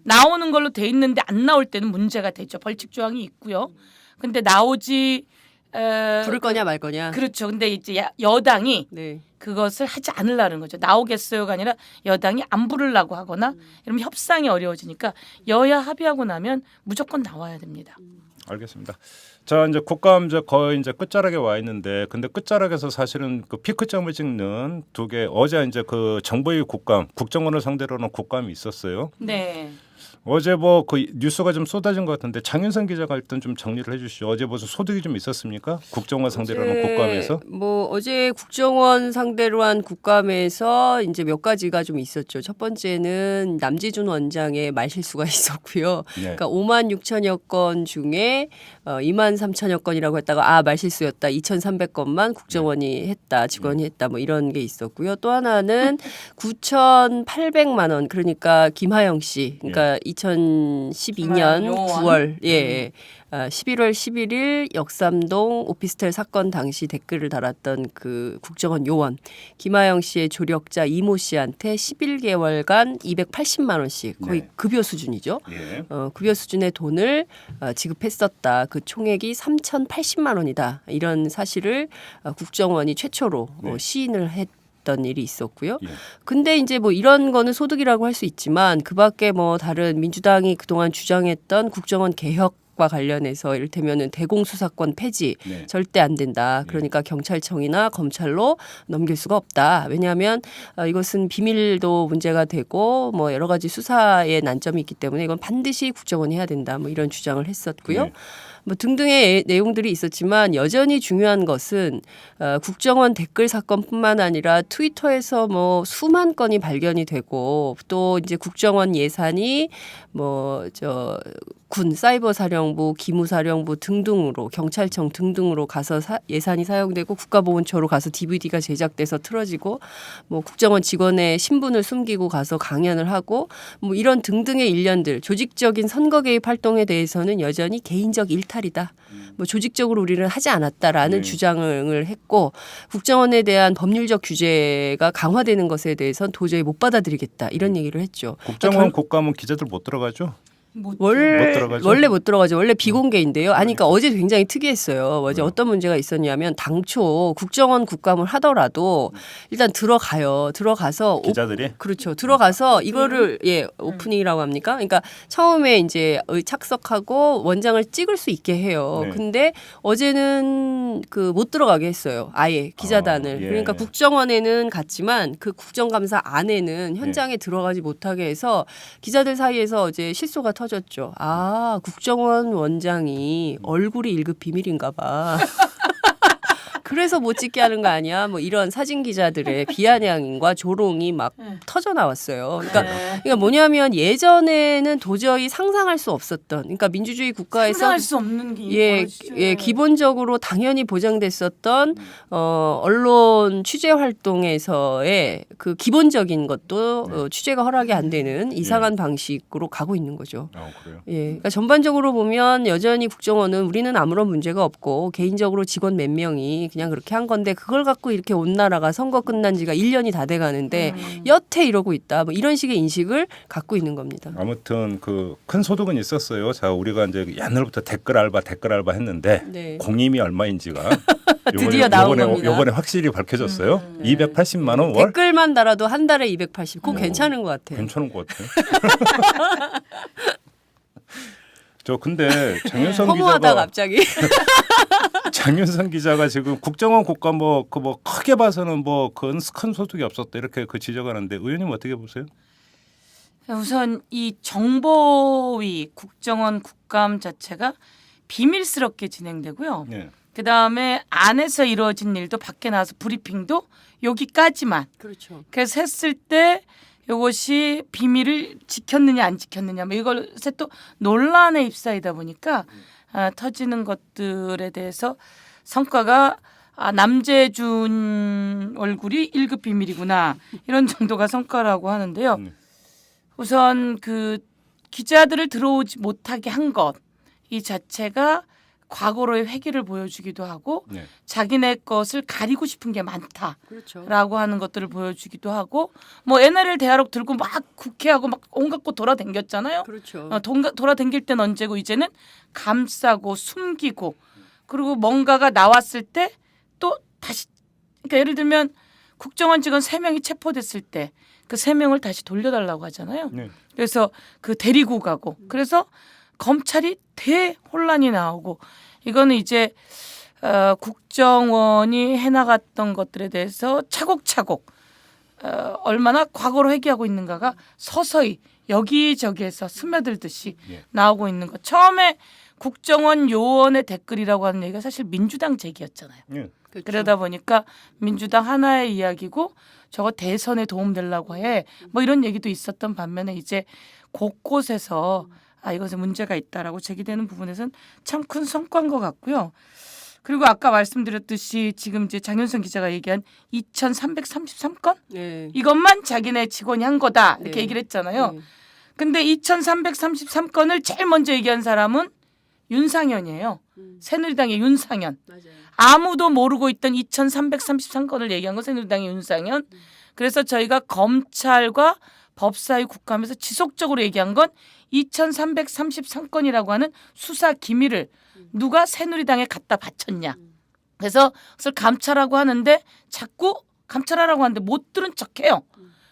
나오는 걸로 돼 있는데 안 나올 때는 문제가 되죠. 벌칙 조항이 있고요. 근데 나오지 부를 거냐 말 거냐. 그렇죠. 근데 이제 여당이 네. 그것을 하지 않으려는 거죠. 나오겠어요가 아니라 여당이 안 부르려고 하거나 이러면 협상이 어려워지니까 여야 합의하고 나면 무조건 나와야 됩니다. 알겠습니다. 자, 이제 국감 이제 거의 이제 끝자락에 와 있는데, 근데 끝자락에서 사실은 그 피크점을 찍는 두 개, 어제 이제 그 정부의 국감, 국정원을 상대로 하는 국감이 있었어요. 네. 어제 뭐 그 뉴스가 좀 쏟아진 것 같은데 장윤선 기자가 일단 좀 정리를 해주시죠. 어제 무슨 소득이 좀 있었습니까? 국정원 상대로 하는 국감에서? 뭐 어제 국정원 상대로 한 국감에서 이제 몇 가지가 좀 있었죠. 첫 번째는 남지준 원장의 말실수가 있었고요. 네. 그러니까 5만 6천여 건 중에 2만 3천여 건이라고 했다가 말실수였다. 2,300건만 국정원이 했다. 직원이 했다. 뭐 이런 게 있었고요. 또 하나는 9,800만 원 그러니까 김하영 씨 그러니까 2012년 요원. 9월 11월 11일 역삼동 오피스텔 사건 당시 댓글을 달았던 그 국정원 요원 김하영 씨의 조력자 이모 씨한테 11개월간 280만 원씩 거의 네. 급여 수준이죠. 예. 급여 수준의 돈을 지급했었다. 그 총액이 3,080만 원이다. 이런 사실을 국정원이 최초로 네. 시인을 했던 일이 있었고요. 예. 근데 이제 뭐 이런 거는 소득이라고 할 수 있지만 그밖에 뭐 다른 민주당이 그동안 주장했던 국정원 개혁과 관련해서 이를테면은 대공수사권 폐지 네. 절대 안 된다. 그러니까 경찰청이나 검찰로 넘길 수가 없다. 왜냐하면 이것은 비밀도 문제가 되고 뭐 여러 가지 수사에 난점이 있기 때문에 이건 반드시 국정원이 해야 된다. 뭐 이런 주장을 했었고요. 네. 뭐 등등의 내용들이 있었지만 여전히 중요한 것은 국정원 댓글 사건뿐만 아니라 트위터에서 뭐 수만 건이 발견이 되고 또 이제 국정원 예산이 뭐 군 사이버사령부, 기무사령부 등등으로 경찰청 등등으로 가서 예산이 사용되고 국가보훈처로 가서 DVD가 제작돼서 틀어지고 뭐 국정원 직원의 신분을 숨기고 가서 강연을 하고 뭐 이런 등등의 일련들 조직적인 선거 개입 활동에 대해서는 여전히 개인적 일탈이다. 뭐 조직적으로 우리는 하지 않았다라는 네. 주장을 했고 국정원에 대한 법률적 규제가 강화되는 것에 대해서는 도저히 못 받아들이겠다 이런 얘기를 했죠. 국정원 국감은 기자들 못 들어가죠? 못 들어가죠? 원래 못 들어가죠. 원래 비공개인데요. 그러니까 어제 굉장히 특이했어요. 어제 왜요? 어떤 문제가 있었냐면 당초 국정원 국감을 하더라도 일단 들어가요. 들어가서 기자들이? 그렇죠. 들어가서 이거를 오프닝이라고 합니까? 그러니까 처음에 이제 착석하고 원장을 찍을 수 있게 해요. 네. 근데 어제는 그 못 들어가게 했어요. 아예 기자단을. 예. 그러니까 국정원에는 갔지만 그 국정감사 안에는 현장에 들어가지 못하게 해서 기자들 사이에서 어제 실소가 터졌죠. 국정원 원장이 얼굴이 1급 비밀인가 봐. 그래서 못 찍게 하는 거 아니야? 뭐 이런 사진 기자들의 비아냥과 조롱이 막 터져 나왔어요. 그러니까 뭐냐면 예전에는 도저히 상상할 수 없었던, 그러니까 민주주의 국가에서 상상할 수 없는 게 기본적으로 당연히 보장됐었던 언론 취재 활동에서의 그 기본적인 것도 취재가 허락이 안 되는 이상한 방식으로 가고 있는 거죠. 그래요? 그러니까 전반적으로 보면 여전히 국정원은 우리는 아무런 문제가 없고 개인적으로 직원 몇 명이 그냥 그렇게 한 건데 그걸 갖고 이렇게 온 나라가 선거 끝난 지가 1년이 다 돼 가는데 여태 이러고 있다. 뭐 이런 식의 인식을 갖고 있는 겁니다. 아무튼 그 큰 소득은 있었어요. 자, 우리가 이제 옛날부터 댓글 알바 했는데 네. 공임이 얼마인지가 드디어 나온 겁니다. 요번에 확실히 밝혀졌어요. 280만 원 월? 댓글만 달아도 한 달에 280. 그거 괜찮은 것 같아요. 괜찮은 것 같아요. 저 근데 장윤선 허무하다 기자가 갑자기. 장윤선 기자가 지금 국정원 국감 뭐 크게 봐서는 뭐 큰 소득이 없었다 이렇게 그 지적하는데 의원님 어떻게 보세요? 우선 이 정보위 국정원 국감 자체가 비밀스럽게 진행되고요. 네. 그다음에 안에서 이루어진 일도 밖에 나와서 브리핑도 여기까지만. 그렇죠. 그래서 했을 때 이것이 비밀을 지켰느냐 안 지켰느냐 뭐 이것에 또 논란에 휩싸이다 보니까 터지는 것들에 대해서 성과가 아, 남재준 얼굴이 1급 비밀이구나 이런 정도가 성과라고 하는데요. 우선 그 기자들을 들어오지 못하게 한 것 이 자체가 과거로의 회기를 보여주기도 하고 네. 자기네 것을 가리고 싶은 게 많다라고 그렇죠. 하는 것들을 보여주기도 하고 뭐 NLL 대화록 들고 막 국회하고 막 온갖 곳 돌아다녔잖아요. 그렇죠. 돌아다닐 땐 언제고 이제는 감싸고 숨기고 그리고 뭔가가 나왔을 때 또 다시 그러니까 예를 들면 국정원 직원 3명이 체포됐을 때 그 3명을 다시 돌려달라고 하잖아요. 네. 그래서 그 데리고 가고 그래서 검찰이 대혼란이 나오고 이거는 이제 국정원이 해나갔던 것들에 대해서 차곡차곡 얼마나 과거로 회귀하고 있는가가 서서히 여기저기에서 스며들듯이 예. 나오고 있는 것. 처음에 국정원 요원의 댓글이라고 하는 얘기가 사실 민주당 제기였잖아요. 예. 그렇죠. 그러다 보니까 민주당 하나의 이야기고 저거 대선에 도움되려고 해. 뭐 이런 얘기도 있었던 반면에 이제 곳곳에서 아 이것에 문제가 있다라고 제기되는 부분에서는 참 큰 성과인 것 같고요. 그리고 아까 말씀드렸듯이 지금 이제 장윤선 기자가 얘기한 2,333건 네. 이것만 자기네 직원이 한 거다 이렇게 네. 얘기를 했잖아요. 네. 근데 2,333건을 제일 먼저 얘기한 사람은 윤상현이에요. 새누리당의 윤상현. 맞아요. 아무도 모르고 있던 2,333건을 얘기한 건 새누리당의 윤상현. 그래서 저희가 검찰과 법사위 국감에서 지속적으로 얘기한 건 2,333건이라고 하는 수사 기밀을 누가 새누리당에 갖다 바쳤냐. 그래서 그것을 감찰하고 하는데 자꾸 감찰하라고 하는데 못 들은 척해요.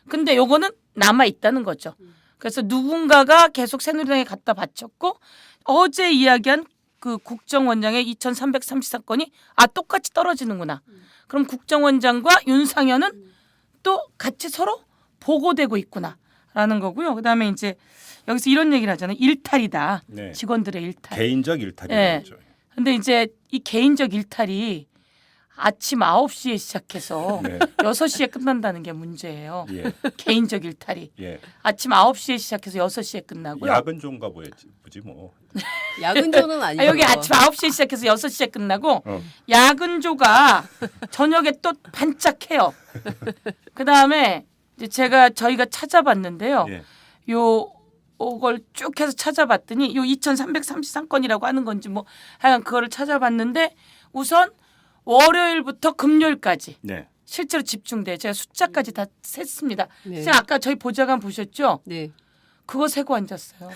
근데 요거는 남아 있다는 거죠. 그래서 누군가가 계속 새누리당에 갖다 바쳤고 어제 이야기한 그 국정원장의 2,333건이 아 똑같이 떨어지는구나. 그럼 국정원장과 윤상현은 또 같이 서로 보고되고 있구나라는 거고요. 그다음에 이제 여기서 이런 얘기를 하잖아요. 일탈이다. 네. 직원들의 일탈. 개인적 일탈이라고 네. 하죠. 근데 이제 이 개인적 일탈이 아침 9시에 시작해서 네. 6시에 끝난다는 게 문제예요. 예. 개인적 일탈이. 예. 아침 9시에 시작해서 6시에 끝나고요. 야근 좋은가 보지 뭐. 야근조는 아니고. 아, 여기 아침 9시에 시작해서 6시에 끝나고 어. 야근조가 저녁에 또 반짝해요. 그다음에 이제 저희가 찾아봤는데요. 예. 요걸 쭉 해서 찾아봤더니 요 2,333건이라고 하는 건지 뭐 하여간 그거를 찾아봤는데 우선 월요일부터 금요일까지 네. 실제로 집중돼. 제가 숫자까지 다 셌습니다. 네. 제가 아까 저희 보좌관 보셨죠? 네. 그거 세고 앉았어요.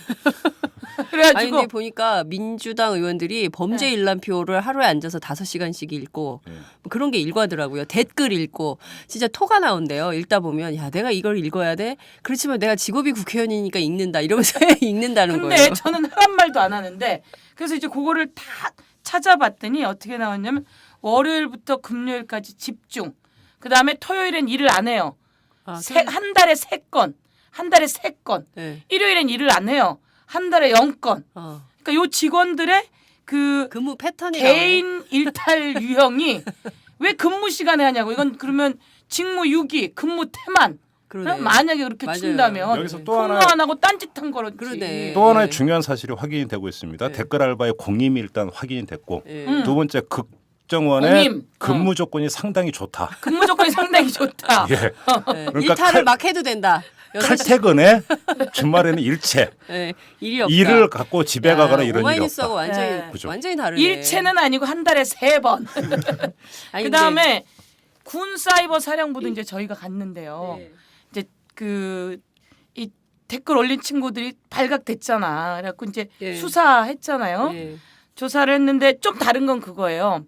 아니 그래가지고 근데 보니까 민주당 의원들이 범죄 네. 일람표를 하루에 앉아서 5시간씩 읽고 네. 뭐 그런 게 일과더라고요. 댓글 읽고 진짜 토가 나온대요. 읽다 보면 야 내가 이걸 읽어야 돼? 그렇지만 내가 직업이 국회의원이니까 읽는다 이러면서 읽는다는 근데 거예요. 저는 한 말도 안 하는데 그래서 이제 그거를 다 찾아봤더니 어떻게 나왔냐면 월요일부터 금요일까지 집중. 그다음에 토요일엔 일을 안 해요. 아, 한 달에 3건. 한 달에 3건. 네. 일요일엔 일을 안 해요. 한 달에 0건. 어. 그러니까 요 직원들의 그 근무 패턴이 나오네. 개인 일탈 유형이 왜 근무 시간에 하냐고. 이건 그러면 직무 유기, 근무 태만. 그러네. 만약에 그렇게 맞아요. 준다면 여기서 또 근무 하나 안 하고 딴짓한 거지. 그러네. 또 하나의 네. 중요한 사실이 확인이 되고 있습니다. 네. 댓글 알바의 공임이 일단 확인이 됐고 예. 두 번째 국정원의 공임. 근무 조건이 상당히 좋다. 근무 조건이 상당히 좋다. 예. 네. 그러니까 일탈을 막 해도 된다. 칼퇴근에 주말에는 일체 네. 일이 없다. 일을 갖고 집에 가거나 이런 일이 오마이뉴스하고 없다. 완전히 네. 그죠. 완전히 다르네. 일체는 아니고 한 달에 3번. 아니, 그다음에 군 사이버 사령부도 이제 저희가 갔는데요. 네. 이제 이 댓글 올린 친구들이 발각됐잖아. 그래갖고 이제 예. 수사했잖아요. 예. 조사를 했는데 좀 다른 건 그거예요.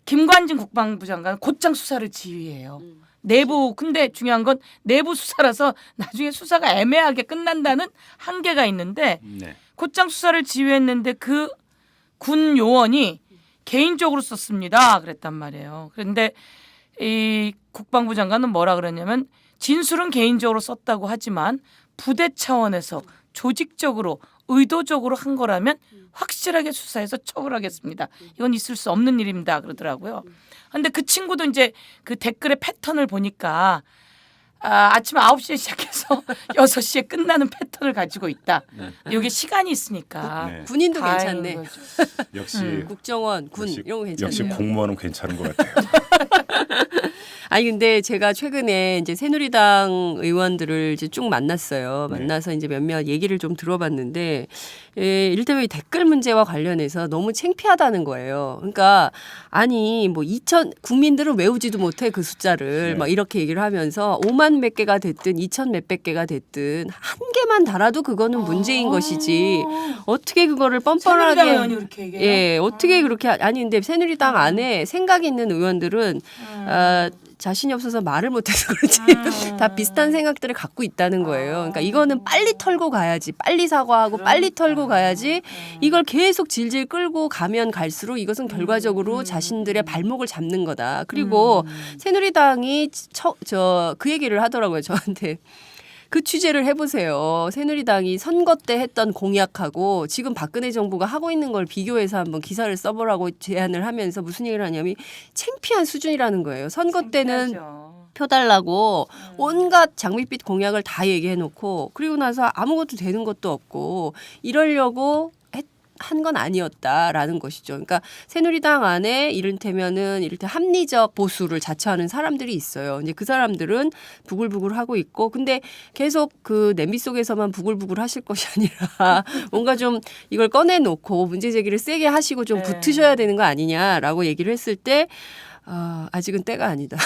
김관진 국방부 장관 곧장 수사를 지휘해요. 내부 근데 중요한 건 내부 수사라서 나중에 수사가 애매하게 끝난다는 한계가 있는데 네. 곧장 수사를 지휘했는데 그 군 요원이 개인적으로 썼습니다. 그랬단 말이에요. 그런데 이 국방부 장관은 뭐라 그랬냐면 진술은 개인적으로 썼다고 하지만 부대 차원에서 조직적으로 의도적으로 한 거라면 확실하게 수사해서 처벌하겠습니다. 이건 있을 수 없는 일입니다. 그러더라고요. 그런데 그 친구도 이제 그 댓글의 패턴을 보니까 아침 9시에 시작해서 6시에 끝나는 패턴을 가지고 있다. 이게 시간이 있으니까. 네. 군인도 다행인 괜찮네. 거죠. 역시 국정원, 군 역시- 이런 거 괜찮네요. 역시 공무원은 괜찮은 것 같아요. 아니 근데 제가 최근에 이제 새누리당 의원들을 이제 쭉 만났어요. 네. 만나서 이제 몇몇 얘기를 좀 들어봤는데 이를테면 이 댓글 문제와 관련해서 너무 창피하다는 거예요. 그러니까 아니 뭐 2천 국민들은 외우지도 못해 그 숫자를 네. 막 이렇게 얘기를 하면서 5만 몇 개가 됐든 2천 몇백 개가 됐든 한 개만 달아도 그거는 문제인 것이지 어떻게 그거를 새누리당 뻔뻔하게 의원이 그렇게 얘기해요? 예 어떻게 그렇게 아니 근데 새누리당 안에 생각 있는 의원들은 자신이 없어서 말을 못해서 그렇지 다 비슷한 생각들을 갖고 있다는 거예요. 그러니까 이거는 빨리 털고 가야지, 빨리 사과하고 빨리 털고 가야지. 이걸 계속 질질 끌고 가면 갈수록 이것은 결과적으로 자신들의 발목을 잡는 거다. 그리고 새누리당이 그 얘기를 하더라고요, 저한테. 그 취재를 해보세요. 새누리당이 선거 때 했던 공약하고 지금 박근혜 정부가 하고 있는 걸 비교해서 한번 기사를 써보라고 제안을 하면서 무슨 얘기를 하냐면 창피한 수준이라는 거예요. 선거 때는 창피하죠. 표 달라고 온갖 장밋빛 공약을 다 얘기해놓고 그리고 나서 아무것도 되는 것도 없고 이러려고 한 건 아니었다라는 것이죠. 그러니까 새누리당 안에 이를테면 합리적 보수를 자처하는 사람들이 있어요. 이제 그 사람들은 부글부글 하고 있고, 근데 계속 그 냄비 속에서만 부글부글 하실 것이 아니라 뭔가 좀 이걸 꺼내놓고 문제 제기를 세게 하시고 좀 붙으셔야 되는 거 아니냐라고 얘기를 했을 때. 아직은 때가 아니다.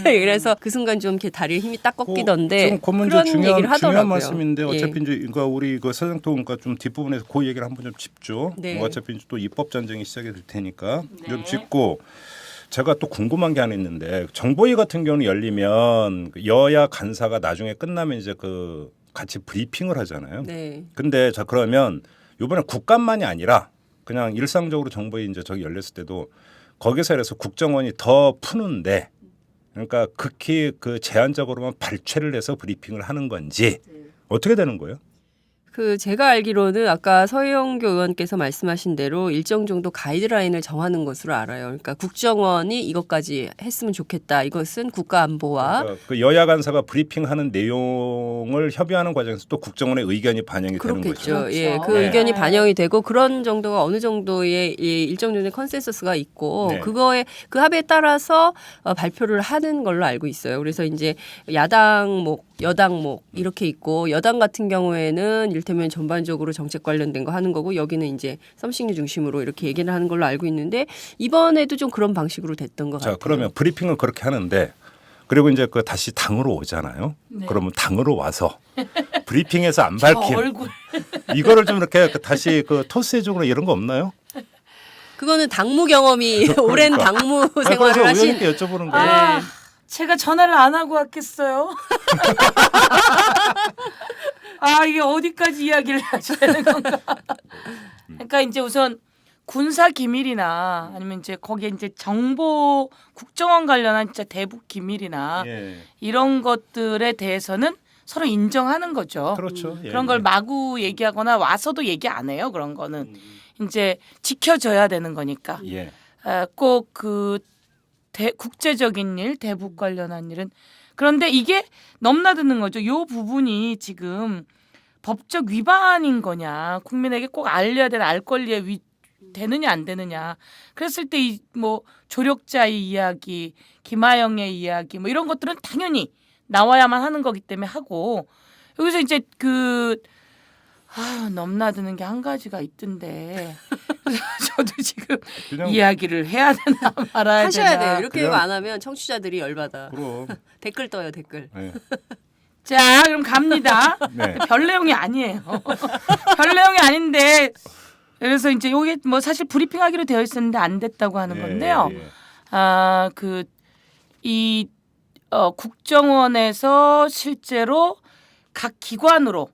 그래서 그 순간 좀 이렇게 다리에 힘이 딱 꺾이던데 좀 그건 그런 중요한, 얘기를 하더라고요. 중요한 말씀인데 어차피 예. 이제 이거 우리 그 서정통과 좀 뒷부분에서 그 얘기를 한번 좀 짚죠. 네. 어차피 이제 또 입법 전쟁이 시작이 될 테니까 좀 짚고 제가 또 궁금한 게 하나 있는데 정보위 같은 경우는 열리면 여야 간사가 나중에 끝나면 이제 그 같이 브리핑을 하잖아요. 네. 근데 자 그러면 이번에 국감만이 아니라 그냥 일상적으로 정보위 이제 저기 열렸을 때도 거기서 그래서 국정원이 더 푸는데 그러니까 극히 그 제한적으로만 발췌를 해서 브리핑을 하는 건지 어떻게 되는 거예요? 그 제가 알기로는 아까 서영교 의원께서 말씀하신 대로 일정 정도 가이드라인을 정하는 것으로 알아요. 그러니까 국정원이 이것까지 했으면 좋겠다. 이것은 국가안보와 그러니까 그 여야 간사가 브리핑하는 내용을 협의하는 과정에서 또 국정원의 의견이 반영이 되는 거죠. 그렇겠죠. 예, 그렇죠. 그 네. 의견이 반영이 되고 그런 정도가 어느 정도의 일정 정도의 컨센서스가 있고 네. 그거에 그 합의에 따라서 발표를 하는 걸로 알고 있어요. 그래서 이제 야당목, 여당목 이렇게 있고 여당 같은 경우에는 이를테면 전반적으로 정책 관련된 거 하는 거고 여기는 이제 썸씽류 중심으로 이렇게 얘기를 하는 걸로 알고 있는데 이번에도 좀 그런 방식으로 됐던 것 자 같아요. 그러면 브리핑을 그렇게 하는데 그리고 이제 그 다시 당으로 오잖아요. 그러면 당으로 와서 브리핑에서 안 저 밝힌 얼굴 이거를 좀 이렇게 다시 그 토스해주거나 이런 거 없나요? 그거는 당무 경험이 오랜 당무 그래서 생활을 하신 의원님께 여쭤보는 거예요. 아, 제가 전화를 안 하고 왔겠어요. 이게 어디까지 이야기를 하셔야 되는 건가? 그러니까 이제 우선 군사 기밀이나 아니면 이제 거기에 이제 정보 국정원 관련한 진짜 대북 기밀이나 예. 이런 것들에 대해서는 서로 인정하는 거죠. 그렇죠. 예, 그런 걸 예. 마구 얘기하거나 와서도 얘기 안 해요. 그런 거는 이제 지켜져야 되는 거니까. 예. 꼭 그 국제적인 일, 대북 관련한 일은 그런데 이게 넘나드는 거죠. 요 부분이 지금 법적 위반인 거냐, 국민에게 꼭 알려야 되는 알 권리에 되느냐 안 되느냐. 그랬을 때 이 뭐 조력자의 이야기, 김하영의 이야기 뭐 이런 것들은 당연히 나와야만 하는 거기 때문에 하고 여기서 이제 넘나드는 게 한 가지가 있던데 그래서 저도 지금 그냥 이야기를 해야 되나 말아야 하셔야 되나. 돼요. 이렇게 그냥- 안 하면 청취자들이 열받아. 그럼. 댓글 떠요, 댓글. 네. 자, 그럼 갑니다. 네. 별 내용이 아니에요. 별 내용이 아닌데 그래서 이제 이게 뭐 사실 브리핑하기로 되어 있었는데 안 됐다고 하는 예, 건데요. 예. 국정원에서 실제로 각 기관으로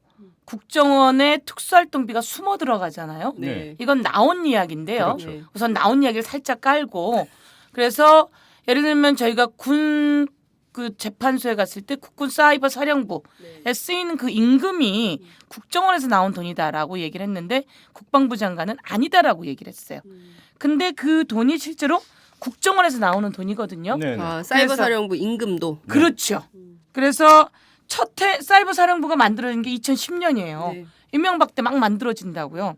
국정원의 특수활동비가 숨어 들어가잖아요. 네. 이건 나온 이야기인데요. 그렇죠. 네. 우선 나온 이야기를 살짝 깔고 그래서 예를 들면 저희가 군 그 재판소에 갔을 때 국군 사이버 사령부에 쓰이는 그 임금이 국정원에서 나온 돈이다라고 얘기를 했는데 국방부 장관은 아니다라고 얘기를 했어요. 근데 그 돈이 실제로 국정원에서 나오는 돈이거든요. 네, 네. 사이버 그래서- 사령부 임금도. 그렇죠. 그래서 사이버 사령부가 만들어진 게 2010년이에요. 네. 이명박 때 막 만들어진다고요.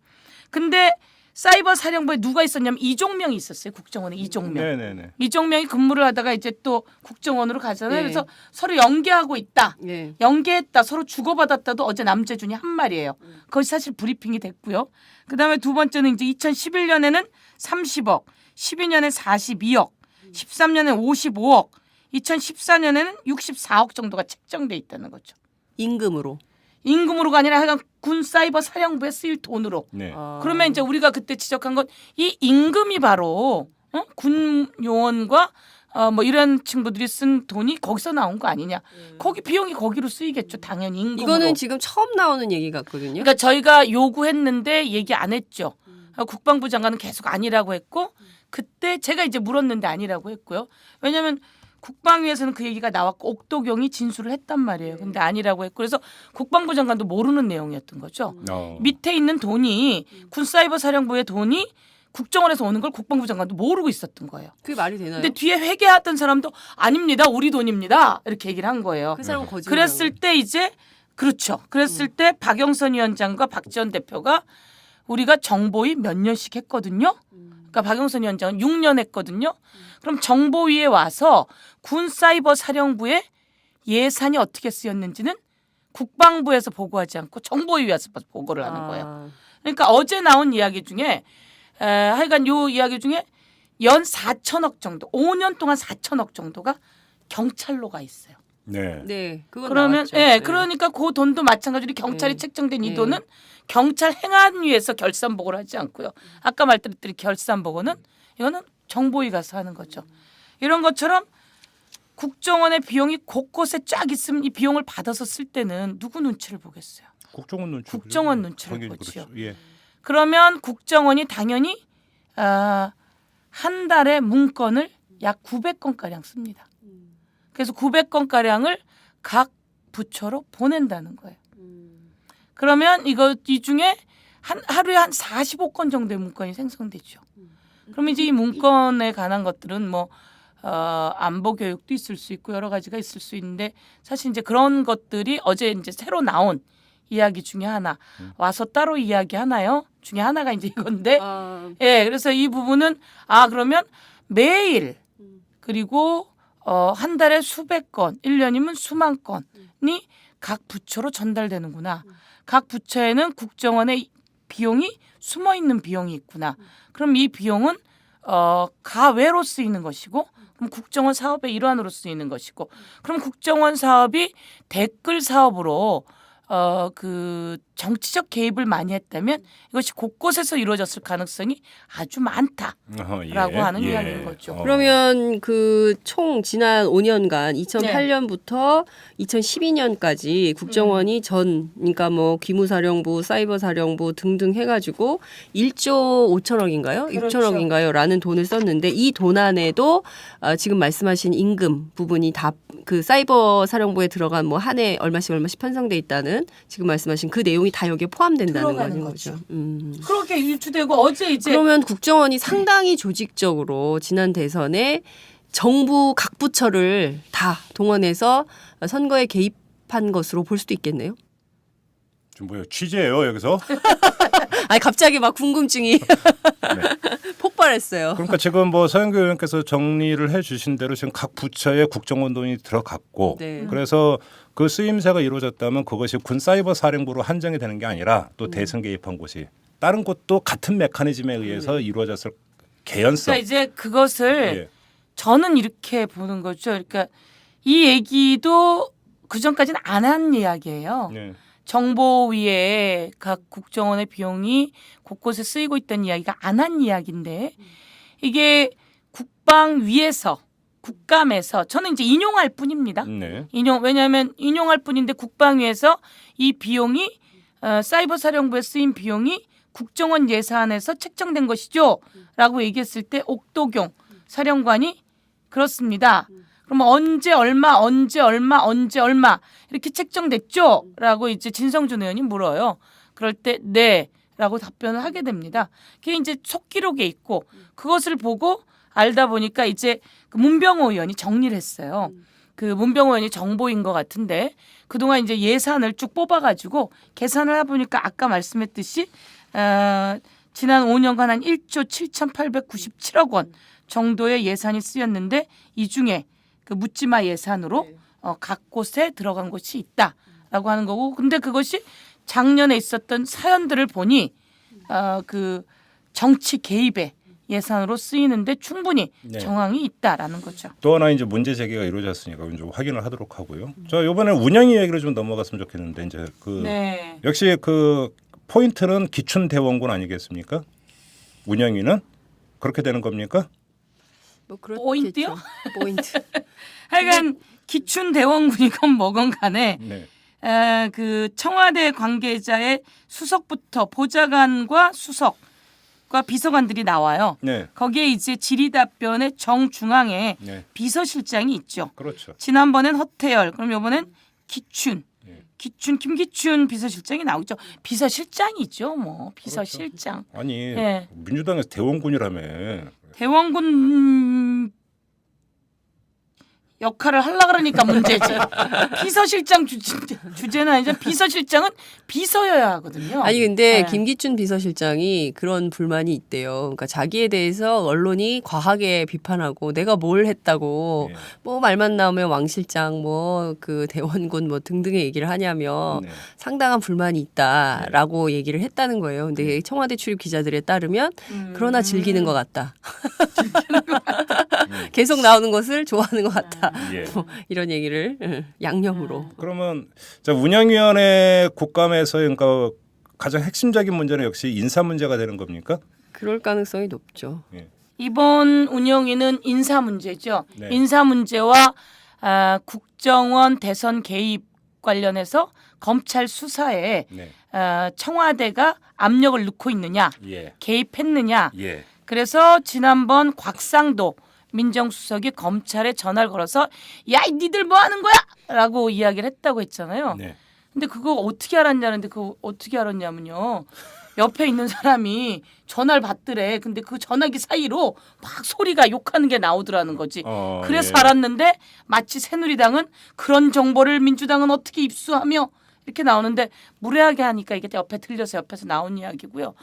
근데 사이버 사령부에 누가 있었냐면 이종명이 있었어요. 국정원에 이종명. 네네네. 이종명이 근무를 하다가 이제 또 국정원으로 가잖아요. 네. 그래서 서로 연계하고 있다. 네. 연계했다. 서로 주고받았다도 어제 남재준이 한 말이에요. 그것이 사실 브리핑이 됐고요. 그다음에 두 번째는 이제 2011년에는 30억, 12년에 42억, 13년에 55억, 2014년에는 64억 정도가 책정돼 있다는 거죠. 임금으로. 임금으로가 아니라 하여간 군 사이버 사령부에 쓰일 돈으로. 네. 그러면 이제 우리가 그때 지적한 건 이 임금이 바로 군 요원과 뭐 이런 친구들이 쓴 돈이 거기서 나온 거 아니냐. 거기 비용이 거기로 쓰이겠죠. 당연히 임금으로. 이거는 지금 처음 나오는 얘기 같거든요. 그러니까 저희가 요구했는데 얘기 안 했죠. 국방부 장관은 계속 아니라고 했고 그때 제가 이제 물었는데 아니라고 했고요. 왜냐하면 국방위에서는 그 얘기가 나왔고 옥도경이 진술을 했단 말이에요. 근데 아니라고 했고 그래서 국방부 장관도 모르는 내용이었던 거죠. 밑에 있는 돈이 군사이버 사령부의 돈이 국정원에서 오는 걸 국방부 장관도 모르고 있었던 거예요. 그게 말이 되나요? 근데 뒤에 회계했던 사람도 아닙니다. 우리 돈입니다. 이렇게 얘기를 한 거예요. 그 사람은 거짓말. 그랬을 때 이제 그렇죠. 그랬을 때 박영선 위원장과 박지원 대표가 우리가 정보위 몇 년씩 했거든요. 그러니까 박영선 위원장은 6년 했거든요. 그럼 정보위에 와서 군 사이버 사령부의 예산이 어떻게 쓰였는지는 국방부에서 보고하지 않고 정보위에 와서 보고를 하는 거예요. 그러니까 어제 나온 이야기 중에 하여간 요 이야기 중에 연 4천억 정도, 5년 동안 4천억 정도가 경찰로 가 있어요. 네. 네, 그건 그러면 나왔죠. 예, 네. 그러니까 그 돈도 마찬가지로 경찰이 네. 책정된 이 네. 돈은 경찰 행안위에서 결산 보고를 하지 않고요. 아까 말씀드린 결산 보고는 이거는 정보위 가서 하는 거죠. 이런 것처럼 국정원의 비용이 곳곳에 쫙 있으면 이 비용을 받아서 쓸 때는 누구 눈치를 보겠어요. 국정원 눈치. 국정원 눈치를 당연히 보지요. 그렇죠. 예. 그러면 국정원이 당연히 한 달에 문건을 약 900건 가량 씁니다. 그래서 900건 가량을 각 부처로 보낸다는 거예요. 그러면 이 중에 하루에 한 45건 정도의 문건이 생성되죠. 그럼 이제 이 문건에 관한 것들은 뭐 안보 교육도 있을 수 있고 여러 가지가 있을 수 있는데 사실 이제 그런 것들이 어제 이제 새로 나온 이야기 중에 하나 와서 따로 이야기하나요? 중에 하나가 이제 이건데 예, 그래서 이 부분은 그러면 매일 그리고 한 달에 수백 건, 1년이면 수만 건이 각 부처로 전달되는구나. 각 부처에는 국정원의 비용이 숨어 있는 비용이 있구나. 그럼 이 비용은 가외로 쓰이는 것이고, 그럼 국정원 사업의 일환으로 쓰이는 것이고, 그럼 국정원 사업이 댓글 사업으로 그 정치적 개입을 많이 했다면 이것이 곳곳에서 이루어졌을 가능성이 아주 많다라고 하는 이야기인 거죠. 그러면 그 총 지난 5년간 2008년부터 2012년까지 국정원이 그러니까 뭐 기무사령부, 사이버사령부 등등 해가지고 1조 5천억인가요? 그렇죠. 6천억인가요? 라는 돈을 썼는데 이 돈 안에도 지금 말씀하신 임금 부분이 다 그 사이버 사령부에 들어간 뭐 한 해 얼마씩 편성돼 있다는 지금 말씀하신 그 내용이 다 여기에 포함된다는 들어가는 거죠. 그렇게 유추되고 어제 이제 그러면 국정원이 상당히 조직적으로 지난 대선에 정부 각 부처를 다 동원해서 선거에 개입한 것으로 볼 수도 있겠네요. 좀 뭐예요? 취재예요 여기서? 아니 갑자기 막 궁금증이 폭발했어요. 그러니까 지금 뭐 서영교 의원께서 정리를 해주신 대로 지금 각 부처에 국정원 돈이 들어갔고, 네. 그래서 그 쓰임새가 이루어졌다면 그것이 군 사이버 사령부로 한정이 되는 게 아니라 또 대선 개입한 곳이 다른 곳도 같은 메커니즘에 의해서 이루어졌을 개연성. 그러니까 이제 그것을 예. 저는 이렇게 보는 거죠. 그러니까 이 얘기도 그 전까지는 안 한 이야기예요. 네. 정보위에 각 국정원의 비용이 곳곳에 쓰이고 있다는 이야기가 안 한 이야기인데 이게 국방위에서 국감에서 저는 이제 인용할 뿐입니다. 네. 왜냐하면 인용할 뿐인데 국방위에서 이 비용이 사이버 사령부에 쓰인 비용이 국정원 예산에서 책정된 것이죠. 라고 얘기했을 때 옥도경 사령관이 그렇습니다. 그러면 언제 얼마 이렇게 책정됐죠? 라고 이제 진성준 의원이 물어요. 그럴 때 네. 라고 답변을 하게 됩니다. 그게 이제 속기록에 있고 그것을 보고 알다 보니까 이제 그 문병호 의원이 정리를 했어요. 그 문병호 의원이 정보인 것 같은데 그동안 이제 예산을 쭉 뽑아가지고 계산을 해보니까 아까 말씀했듯이 지난 5년간 한 1조 7,897억 원 정도의 예산이 쓰였는데 이 중에 그 묻지마 예산으로 각 곳에 들어간 곳이 있다라고 하는 거고 근데 그것이 작년에 있었던 사연들을 보니 그 정치 개입의 예산으로 쓰이는데 충분히 네. 정황이 있다라는 거죠. 또 하나 이제 문제 제기가 이루어졌으니까 좀 확인을 하도록 하고요. 저 이번에 운영위 얘기를 좀 넘어갔으면 좋겠는데 이제 그 네. 역시 그 포인트는 기춘 대원군 아니겠습니까? 운영위는 그렇게 되는 겁니까? 뭐 그렇겠죠. 포인트요? 포인트. 하여간 기춘 대원군이건 뭐건 간에 네. 그 청와대 관계자의 수석부터 보좌관과 수석과 비서관들이 나와요. 네. 거기에 이제 질의답변의 정중앙에 네. 비서실장이 있죠. 그렇죠. 지난번엔 허태열, 그럼 이번엔 기춘. 네. 김기춘 비서실장이 나오죠. 비서실장이죠, 뭐 비서실장. 아니 네. 민주당에서 대원군이라며. 대원군 역할을 하려고 그러니까 문제지. 비서실장 주제는 아니죠. 비서실장은 비서여야 하거든요. 아니 근데 네. 김기춘 비서실장이 그런 불만이 있대요. 그러니까 자기에 대해서 언론이 과하게 비판하고 내가 뭘 했다고 네. 뭐 말만 나오면 왕 실장 뭐 그 대원군 뭐 등등의 얘기를 하냐며 네. 상당한 불만이 있다라고 얘기를 했다는 거예요. 근데 청와대 출입 기자들에 따르면 그러나 즐기는 것 같다. 계속 나오는 것을 좋아하는 것 같다. 예. 뭐 이런 얘기를 양념으로. 그러면 자 운영위원회 국감에서 그러니까 가장 핵심적인 문제는 역시 인사 문제가 되는 겁니까? 그럴 가능성이 높죠. 이번 운영위는 인사 문제죠. 네. 인사 문제와 국정원 대선 개입 관련해서 검찰 수사에 네. 청와대가 압력을 넣고 있느냐, 예. 개입했느냐. 예. 그래서 지난번 곽상도 민정수석이 검찰에 전화를 걸어서 야, 니들 뭐 하는 거야? 라고 이야기를 했다고 했잖아요. 네. 근데 그거 어떻게 알았냐는데 그거 어떻게 알았냐면요. 옆에 있는 사람이 전화를 받더래. 근데 그 전화기 사이로 막 소리가 욕하는 게 나오더라는 거지. 그래서 예. 알았는데 마치 새누리당은 그런 정보를 민주당은 어떻게 입수하며 이렇게 나오는데 무례하게 하니까 이게 옆에 들려서 옆에서 나온 이야기고요.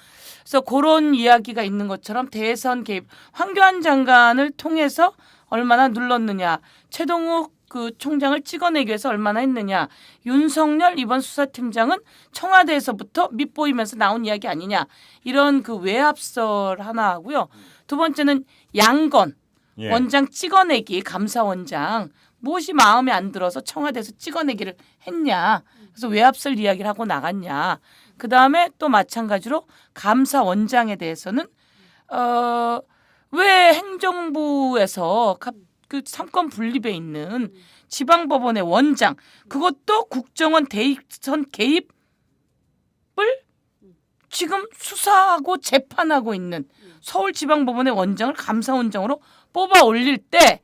그래서 그런 이야기가 있는 것처럼 대선 개입, 황교안 장관을 통해서 얼마나 눌렀느냐, 최동욱 그 총장을 찍어내기 위해서 얼마나 했느냐, 윤석열 이번 수사팀장은 청와대에서부터 밉보이면서 나온 이야기 아니냐, 이런 그 외압설 하나 하고요. 두 번째는 양건 예. 원장 찍어내기, 감사원장 무엇이 마음에 안 들어서 청와대에서 찍어내기를 했냐, 그래서 외압설 이야기를 하고 나갔냐. 그 다음에 또 마찬가지로 감사원장에 대해서는 왜 행정부에서 그 삼권 분립에 있는 지방법원의 원장, 그것도 국정원 대선 개입을 지금 수사하고 재판하고 있는 서울지방법원의 원장을 감사원장으로 뽑아 올릴 때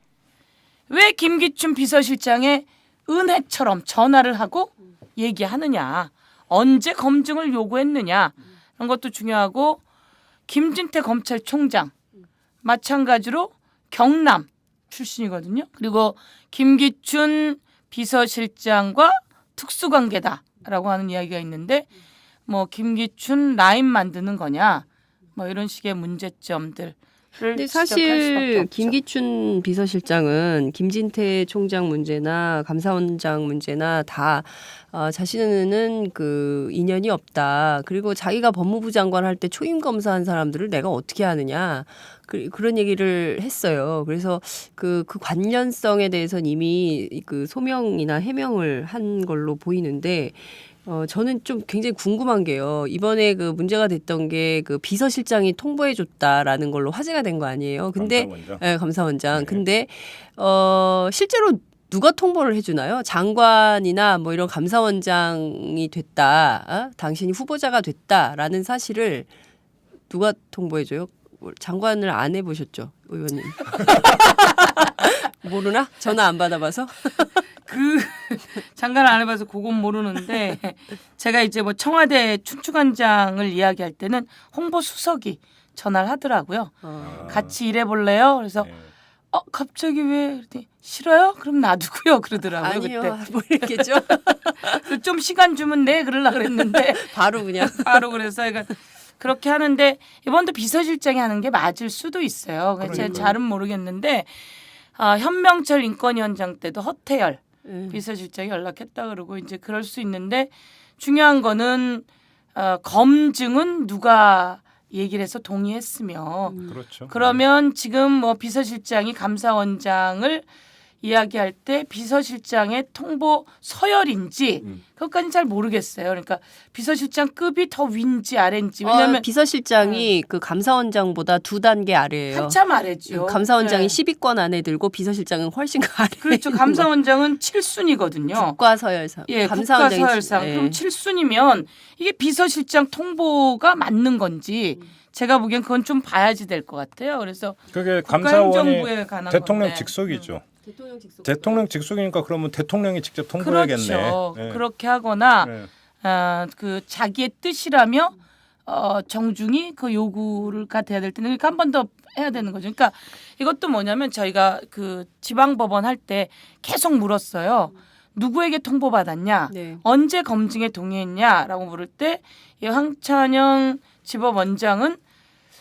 왜 김기춘 비서실장의 은혜처럼 전화를 하고 얘기하느냐, 언제 검증을 요구했느냐, 이런 것도 중요하고, 김진태 검찰총장 마찬가지로 경남 출신이거든요. 그리고 김기춘 비서실장과 특수관계다라고 하는 이야기가 있는데, 뭐 김기춘 라인 만드는 거냐, 뭐 이런 식의 문제점들. 근데 사실 김기춘 비서실장은 김진태 총장 문제나 감사원장 문제나 다 자신은 그 인연이 없다. 그리고 자기가 법무부 장관 할 때 초임 검사한 사람들을 내가 어떻게 아느냐. 그런 얘기를 했어요. 그래서 그 관련성에 대해서는 이미 그 소명이나 해명을 한 걸로 보이는데 저는 좀 굉장히 궁금한 게요. 이번에 그 문제가 됐던 게 그 비서실장이 통보해줬다라는 걸로 화제가 된 거 아니에요. 근데 감사원장. 네, 감사원장. 네. 근데 실제로 누가 통보를 해주나요? 장관이나 뭐 이런 감사원장이 됐다, 당신이 후보자가 됐다라는 사실을 누가 통보해줘요? 장관을 안 해보셨죠, 의원님? 모르나? 전화 안 받아봐서? 그 장관을 안 해봐서 그건 모르는데 제가 이제 뭐 청와대 춘추관장을 이야기할 때는 홍보수석이 전화를 하더라고요. 같이 일해볼래요? 그래서 네. 갑자기 왜? 그랬더니 싫어요? 그럼 놔두고요. 그러더라고요. 아니요, 그때. 뭐 이랬겠죠. 그래서 좀 시간 주면 네 그러려 그랬는데 바로 그냥. 바로 그래서 그러니까 그렇게 하는데 이번도 비서실장이 하는 게 맞을 수도 있어요. 그래서 제가 그러니까요. 잘은 모르겠는데 현명철 인권위원장 때도 허태열 음. 비서실장이 연락했다 그러고 이제 그럴 수 있는데 중요한 거는 검증은 누가 얘기를 해서 동의했으며 그렇죠. 그러면 지금 뭐 비서실장이 감사원장을 이야기할 때 비서실장의 통보 서열인지 그것까지는 잘 모르겠어요. 그러니까 비서실장급이 더 위인지 아래인지 왜냐하면 비서실장이 그 감사원장보다 2단계 아래예요. 한참 아래죠. 감사원장이 네. 10위권 안에 들고 비서실장은 훨씬 아래. 그렇죠. 감사원장은 7순위거든요. 국가서열상. 예, 감사원장이 국가서열상. 예. 그럼 7순위면 이게 비서실장 통보가 맞는 건지 제가 보기엔 그건 좀 봐야지 될 것 같아요. 그래서 그게 감사원이 국가행정부에 관한 대통령 건데. 직속이죠. 대통령 직속. 대통령 직속이니까 그러면 대통령이 직접 통보해야겠네. 그렇죠. 네. 그렇게 하거나 네. 그 자기의 뜻이라며 정중히 그 요구가 돼야 될 때는 그러니까 한 번 더 해야 되는 거죠. 그러니까 이것도 뭐냐면 저희가 그 지방법원 할 때 계속 물었어요. 누구에게 통보받았냐? 네. 언제 검증에 동의했냐라고 물을 때 이 황찬영 지법원장은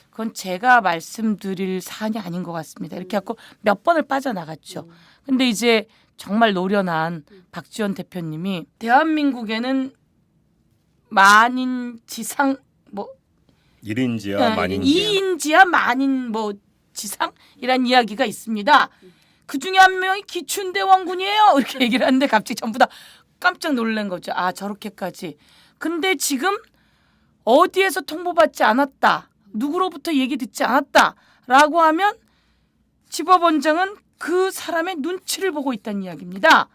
그건 제가 말씀드릴 사안이 아닌 것 같습니다. 이렇게 하고 몇 번을 빠져나갔죠. 근데 이제 정말 노련한 박지원 대표님이 대한민국에는 만인 지상 뭐 1인지야 만인지야. 2인지야 만인 뭐 지상이란 이야기가 있습니다. 그 중에 한 명이 기춘대 원군이에요. 이렇게 얘기를 하는데 갑자기 전부 다 깜짝 놀란 거죠. 아 저렇게까지. 근데 지금 어디에서 통보받지 않았다. 누구로부터 얘기 듣지 않았다라고 하면 지법원장은 그 사람의 눈치를 보고 있다는 이야기입니다.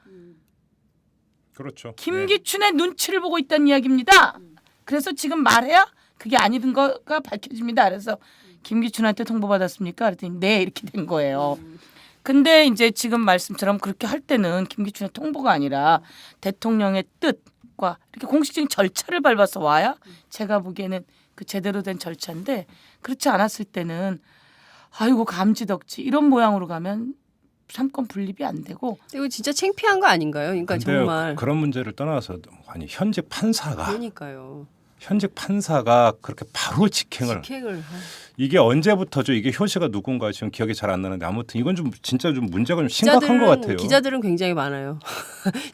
그렇죠. 김기춘의 눈치를 보고 있다는 이야기입니다. 그래서 지금 말해야 그게 아닌 거가 밝혀집니다. 그래서 김기춘한테 통보받았습니까? 그랬더니 네 이렇게 된 거예요. 근데 이제 지금 말씀처럼 그렇게 할 때는 김기춘의 통보가 아니라 대통령의 뜻과 이렇게 공식적인 절차를 밟아서 와야 제가 보기에는 그 제대로 된 절차인데 그렇지 않았을 때는 아이고 감지덕지 이런 모양으로 가면 삼권 분립이 안 되고 이거 진짜 창피한 거 아닌가요? 그러니까 근데 정말. 그런 문제를 떠나서 아니 현직 판사가 그러니까요. 그렇게 바로 직행을 직행을. 이게 언제부터죠? 이게 효시가 누군가 지금 기억이 잘 안 나는데 아무튼 이건 좀 진짜 좀 문제가 좀 심각한 것 같아요. 기자들은 굉장히 많아요.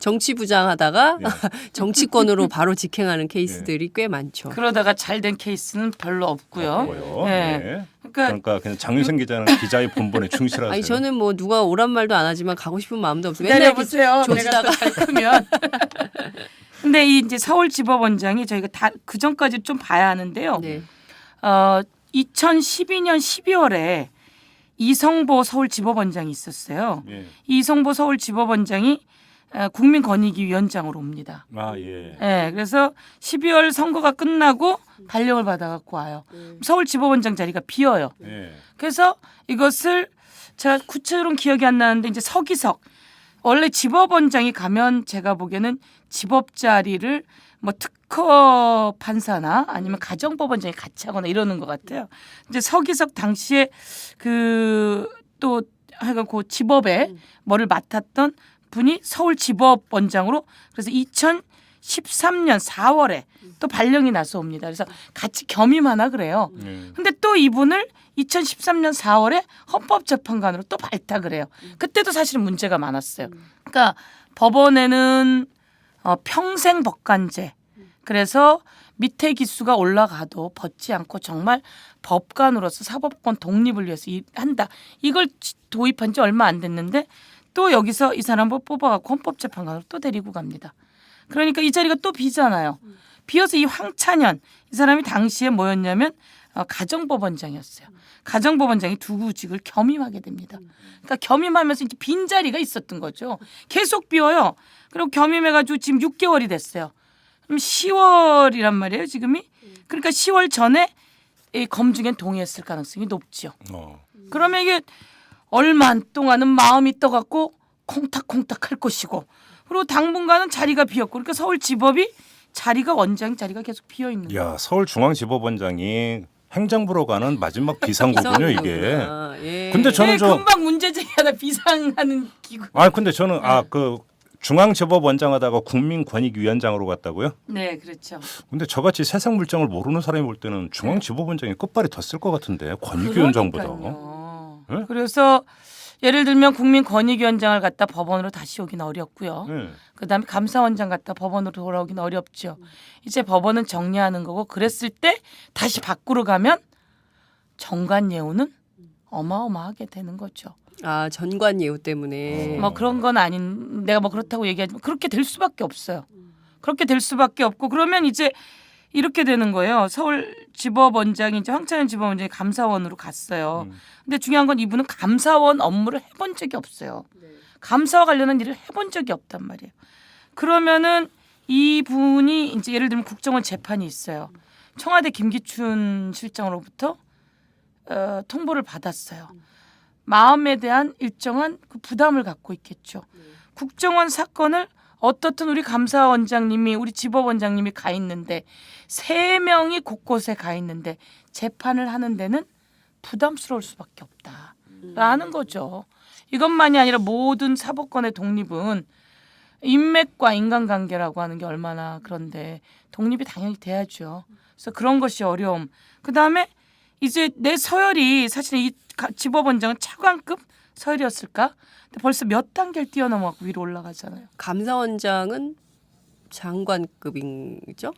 정치부장하다가 예. 정치권으로 바로 직행하는 케이스들이 꽤 많죠. 그러다가 잘된 케이스는 별로 없고요. 없고요. 네. 네. 그러니까 그러니까 그냥 장윤생 기자는 기자의 본분에 충실하세요. 아니 저는 뭐 누가 오란 말도 안 하지만 가고 싶은 마음도 없어요. 기다려 맨날 보세요. 조지다가. 내가 잘 크면. 근데 이 이제 서울지법원장이 저희가 다 그 전까지 좀 봐야 하는데요. 네. 2012년 12월에 이성보 서울지법원장이 있었어요. 예. 이성보 서울지법원장이 국민권익위원장으로 옵니다. 아 예. 네, 그래서 12월 선거가 끝나고 발령을 받아갖고 와요. 서울지법원장 자리가 비어요. 예. 그래서 이것을 제가 구체적으로는 기억이 안 나는데 이제 서기석 원래 지법원장이 가면 제가 보기에는 지법 자리를 뭐 특허 판사나 아니면 가정법원장이 같이 하거나 이러는 것 같아요. 이제 서기석 당시에 그 또 하여간 그 지법에 뭐를 맡았던 분이 서울지법원장으로 그래서 2013년 4월에 또 발령이 나서 옵니다. 그래서 같이 겸임하나 그래요. 근데 또 이분을 2013년 4월에 헌법재판관으로 또 발탁을 해요. 그때도 사실은 문제가 많았어요. 그러니까 법원에는 평생 법관제. 그래서 밑에 기수가 올라가도 벗지 않고 정말 법관으로서 사법권 독립을 위해서 한다. 이걸 도입한 지 얼마 안 됐는데 또 여기서 이 사람을 뽑아갖고 헌법재판관으로 또 데리고 갑니다. 그러니까 이 자리가 또 비잖아요. 비어서 이 황찬현 이 사람이 당시에 뭐였냐면 가정법원장이었어요. 가정법원장이 두 구직을 겸임하게 됩니다. 그러니까 겸임하면서 이제 빈 자리가 있었던 거죠. 계속 비워요. 그리고 겸임해가지고 지금 6개월이 됐어요. 그럼 10월이란 말이에요, 지금이. 그러니까 10월 전에 이 검증엔 동의했을 가능성이 높죠. 그러면 이게 얼마 동안은 마음이 떠갖고 콩닥콩닥 할 것이고 그리고 당분간은 자리가 비었고 그러니까 서울지법이 자리가 원장 자리가 계속 비어 있는 거예요. 야 서울중앙지법원장이 행정부로 가는 마지막 비상구군요 이게. 비상구구나. 예. 근데 저는 네, 좀 금방 문제 제기하다 비상하는 기구. 근데 저는 그 중앙지법원장 하다가 국민권익위원장으로 갔다고요? 네, 그렇죠. 근데 저같이 세상 물정을 모르는 사람이 볼 때는 중앙지법원장이 끝발이 더 쓸 것 같은데 권익위원장보다. 그러니까요. 네? 그래서 예를 들면 국민권익위원장을 갖다 법원으로 다시 오긴 어렵고요. 네. 그다음에 감사원장 갖다 법원으로 돌아오긴 어렵죠. 이제 법원은 정리하는 거고 그랬을 때 다시 밖으로 가면 정관 예우는 어마어마하게 되는 거죠. 아, 전관 예우 때문에. 뭐 그런 건 아닌 내가 뭐 그렇다고 얘기하지만 그렇게 될 수밖에 없어요. 그렇게 될 수밖에 없고 그러면 이제 이렇게 되는 거예요. 서울지법원장이 이제 황찬현 지법원장이 감사원으로 갔어요. 근데 중요한 건 이분은 감사원 업무를 해본 적이 없어요. 감사와 관련한 일을 해본 적이 없단 말이에요. 그러면은 이분이 이제 예를 들면 국정원 재판이 있어요. 청와대 김기춘 실장으로부터 통보를 받았어요. 마음에 대한 일정한 그 부담을 갖고 있겠죠. 국정원 사건을 어떻든 우리 감사원장님이 우리 지법원장님이 가 있는데 3명이 곳곳에 가 있는데 재판을 하는 데는 부담스러울 수밖에 없다라는 거죠. 이것만이 아니라 모든 사법권의 독립은 인맥과 인간관계라고 하는 게 얼마나 그런데 독립이 당연히 돼야죠. 그래서 그런 것이 어려움. 그다음에 이제 내 서열이 사실 이 지법원장은 차관급 서열이었을까? 근데 벌써 몇 단계를 뛰어넘어갖고 위로 올라가잖아요. 감사원장은 장관급이죠?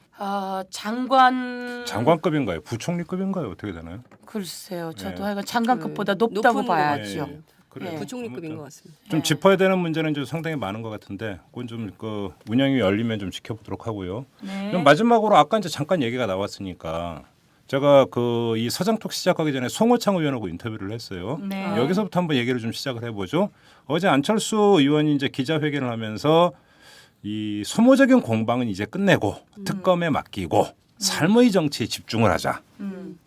장관급인가요? 부총리급인가요? 어떻게 되나요? 글쎄요. 저도 네. 하여간 장관급보다 높다고 높은 봐야죠. 네. 그래요. 네. 부총리급인 아무튼 것 같습니다. 좀 짚어야 되는 문제는 좀 상당히 많은 것 같은데 그건 좀 그 운영이 열리면 좀 지켜보도록 하고요. 네. 그럼 마지막으로 아까 이제 잠깐 얘기가 나왔으니까 제가 그 이 서장톡 시작하기 전에 송호창 의원하고 인터뷰를 했어요. 네. 여기서부터 한번 얘기를 좀 시작을 해보죠. 어제 안철수 의원이 이제 기자회견을 하면서 이 소모적인 공방은 이제 끝내고 특검에 맡기고 삶의 정치에 집중을 하자.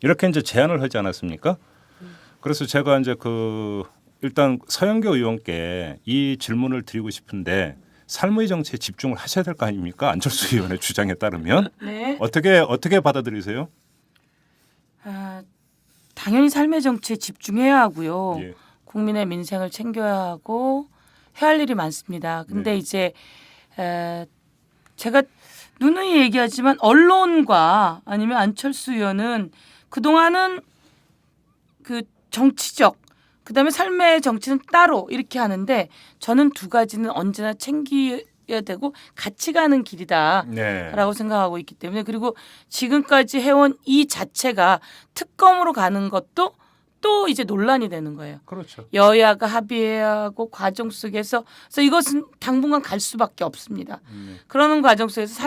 이렇게 이제 제안을 하지 않았습니까? 그래서 제가 이제 그 일단 서영교 의원께 이 질문을 드리고 싶은데 삶의 정치에 집중을 하셔야 될 거 아닙니까? 안철수 의원의 주장에 따르면 네. 어떻게 받아들이세요? 당연히 삶의 정치에 집중해야 하고요. 예. 국민의 민생을 챙겨야 하고 해야 할 일이 많습니다. 근데 네. 이제 제가 누누이 얘기하지만 언론과 아니면 안철수 의원은 그동안은 그 정치적 그다음에 삶의 정치는 따로 이렇게 하는데 저는 두 가지는 언제나 챙겨야 되고 같이 가는 길이다. 네. 라고 생각하고 있기 때문에 그리고 지금까지 해온 이 자체가 특검으로 가는 것도 또 이제 논란이 되는 거예요. 그렇죠. 여야가 합의하고 과정 속에서 그래서 이것은 당분간 갈 수밖에 없습니다. 그러는 과정 속에서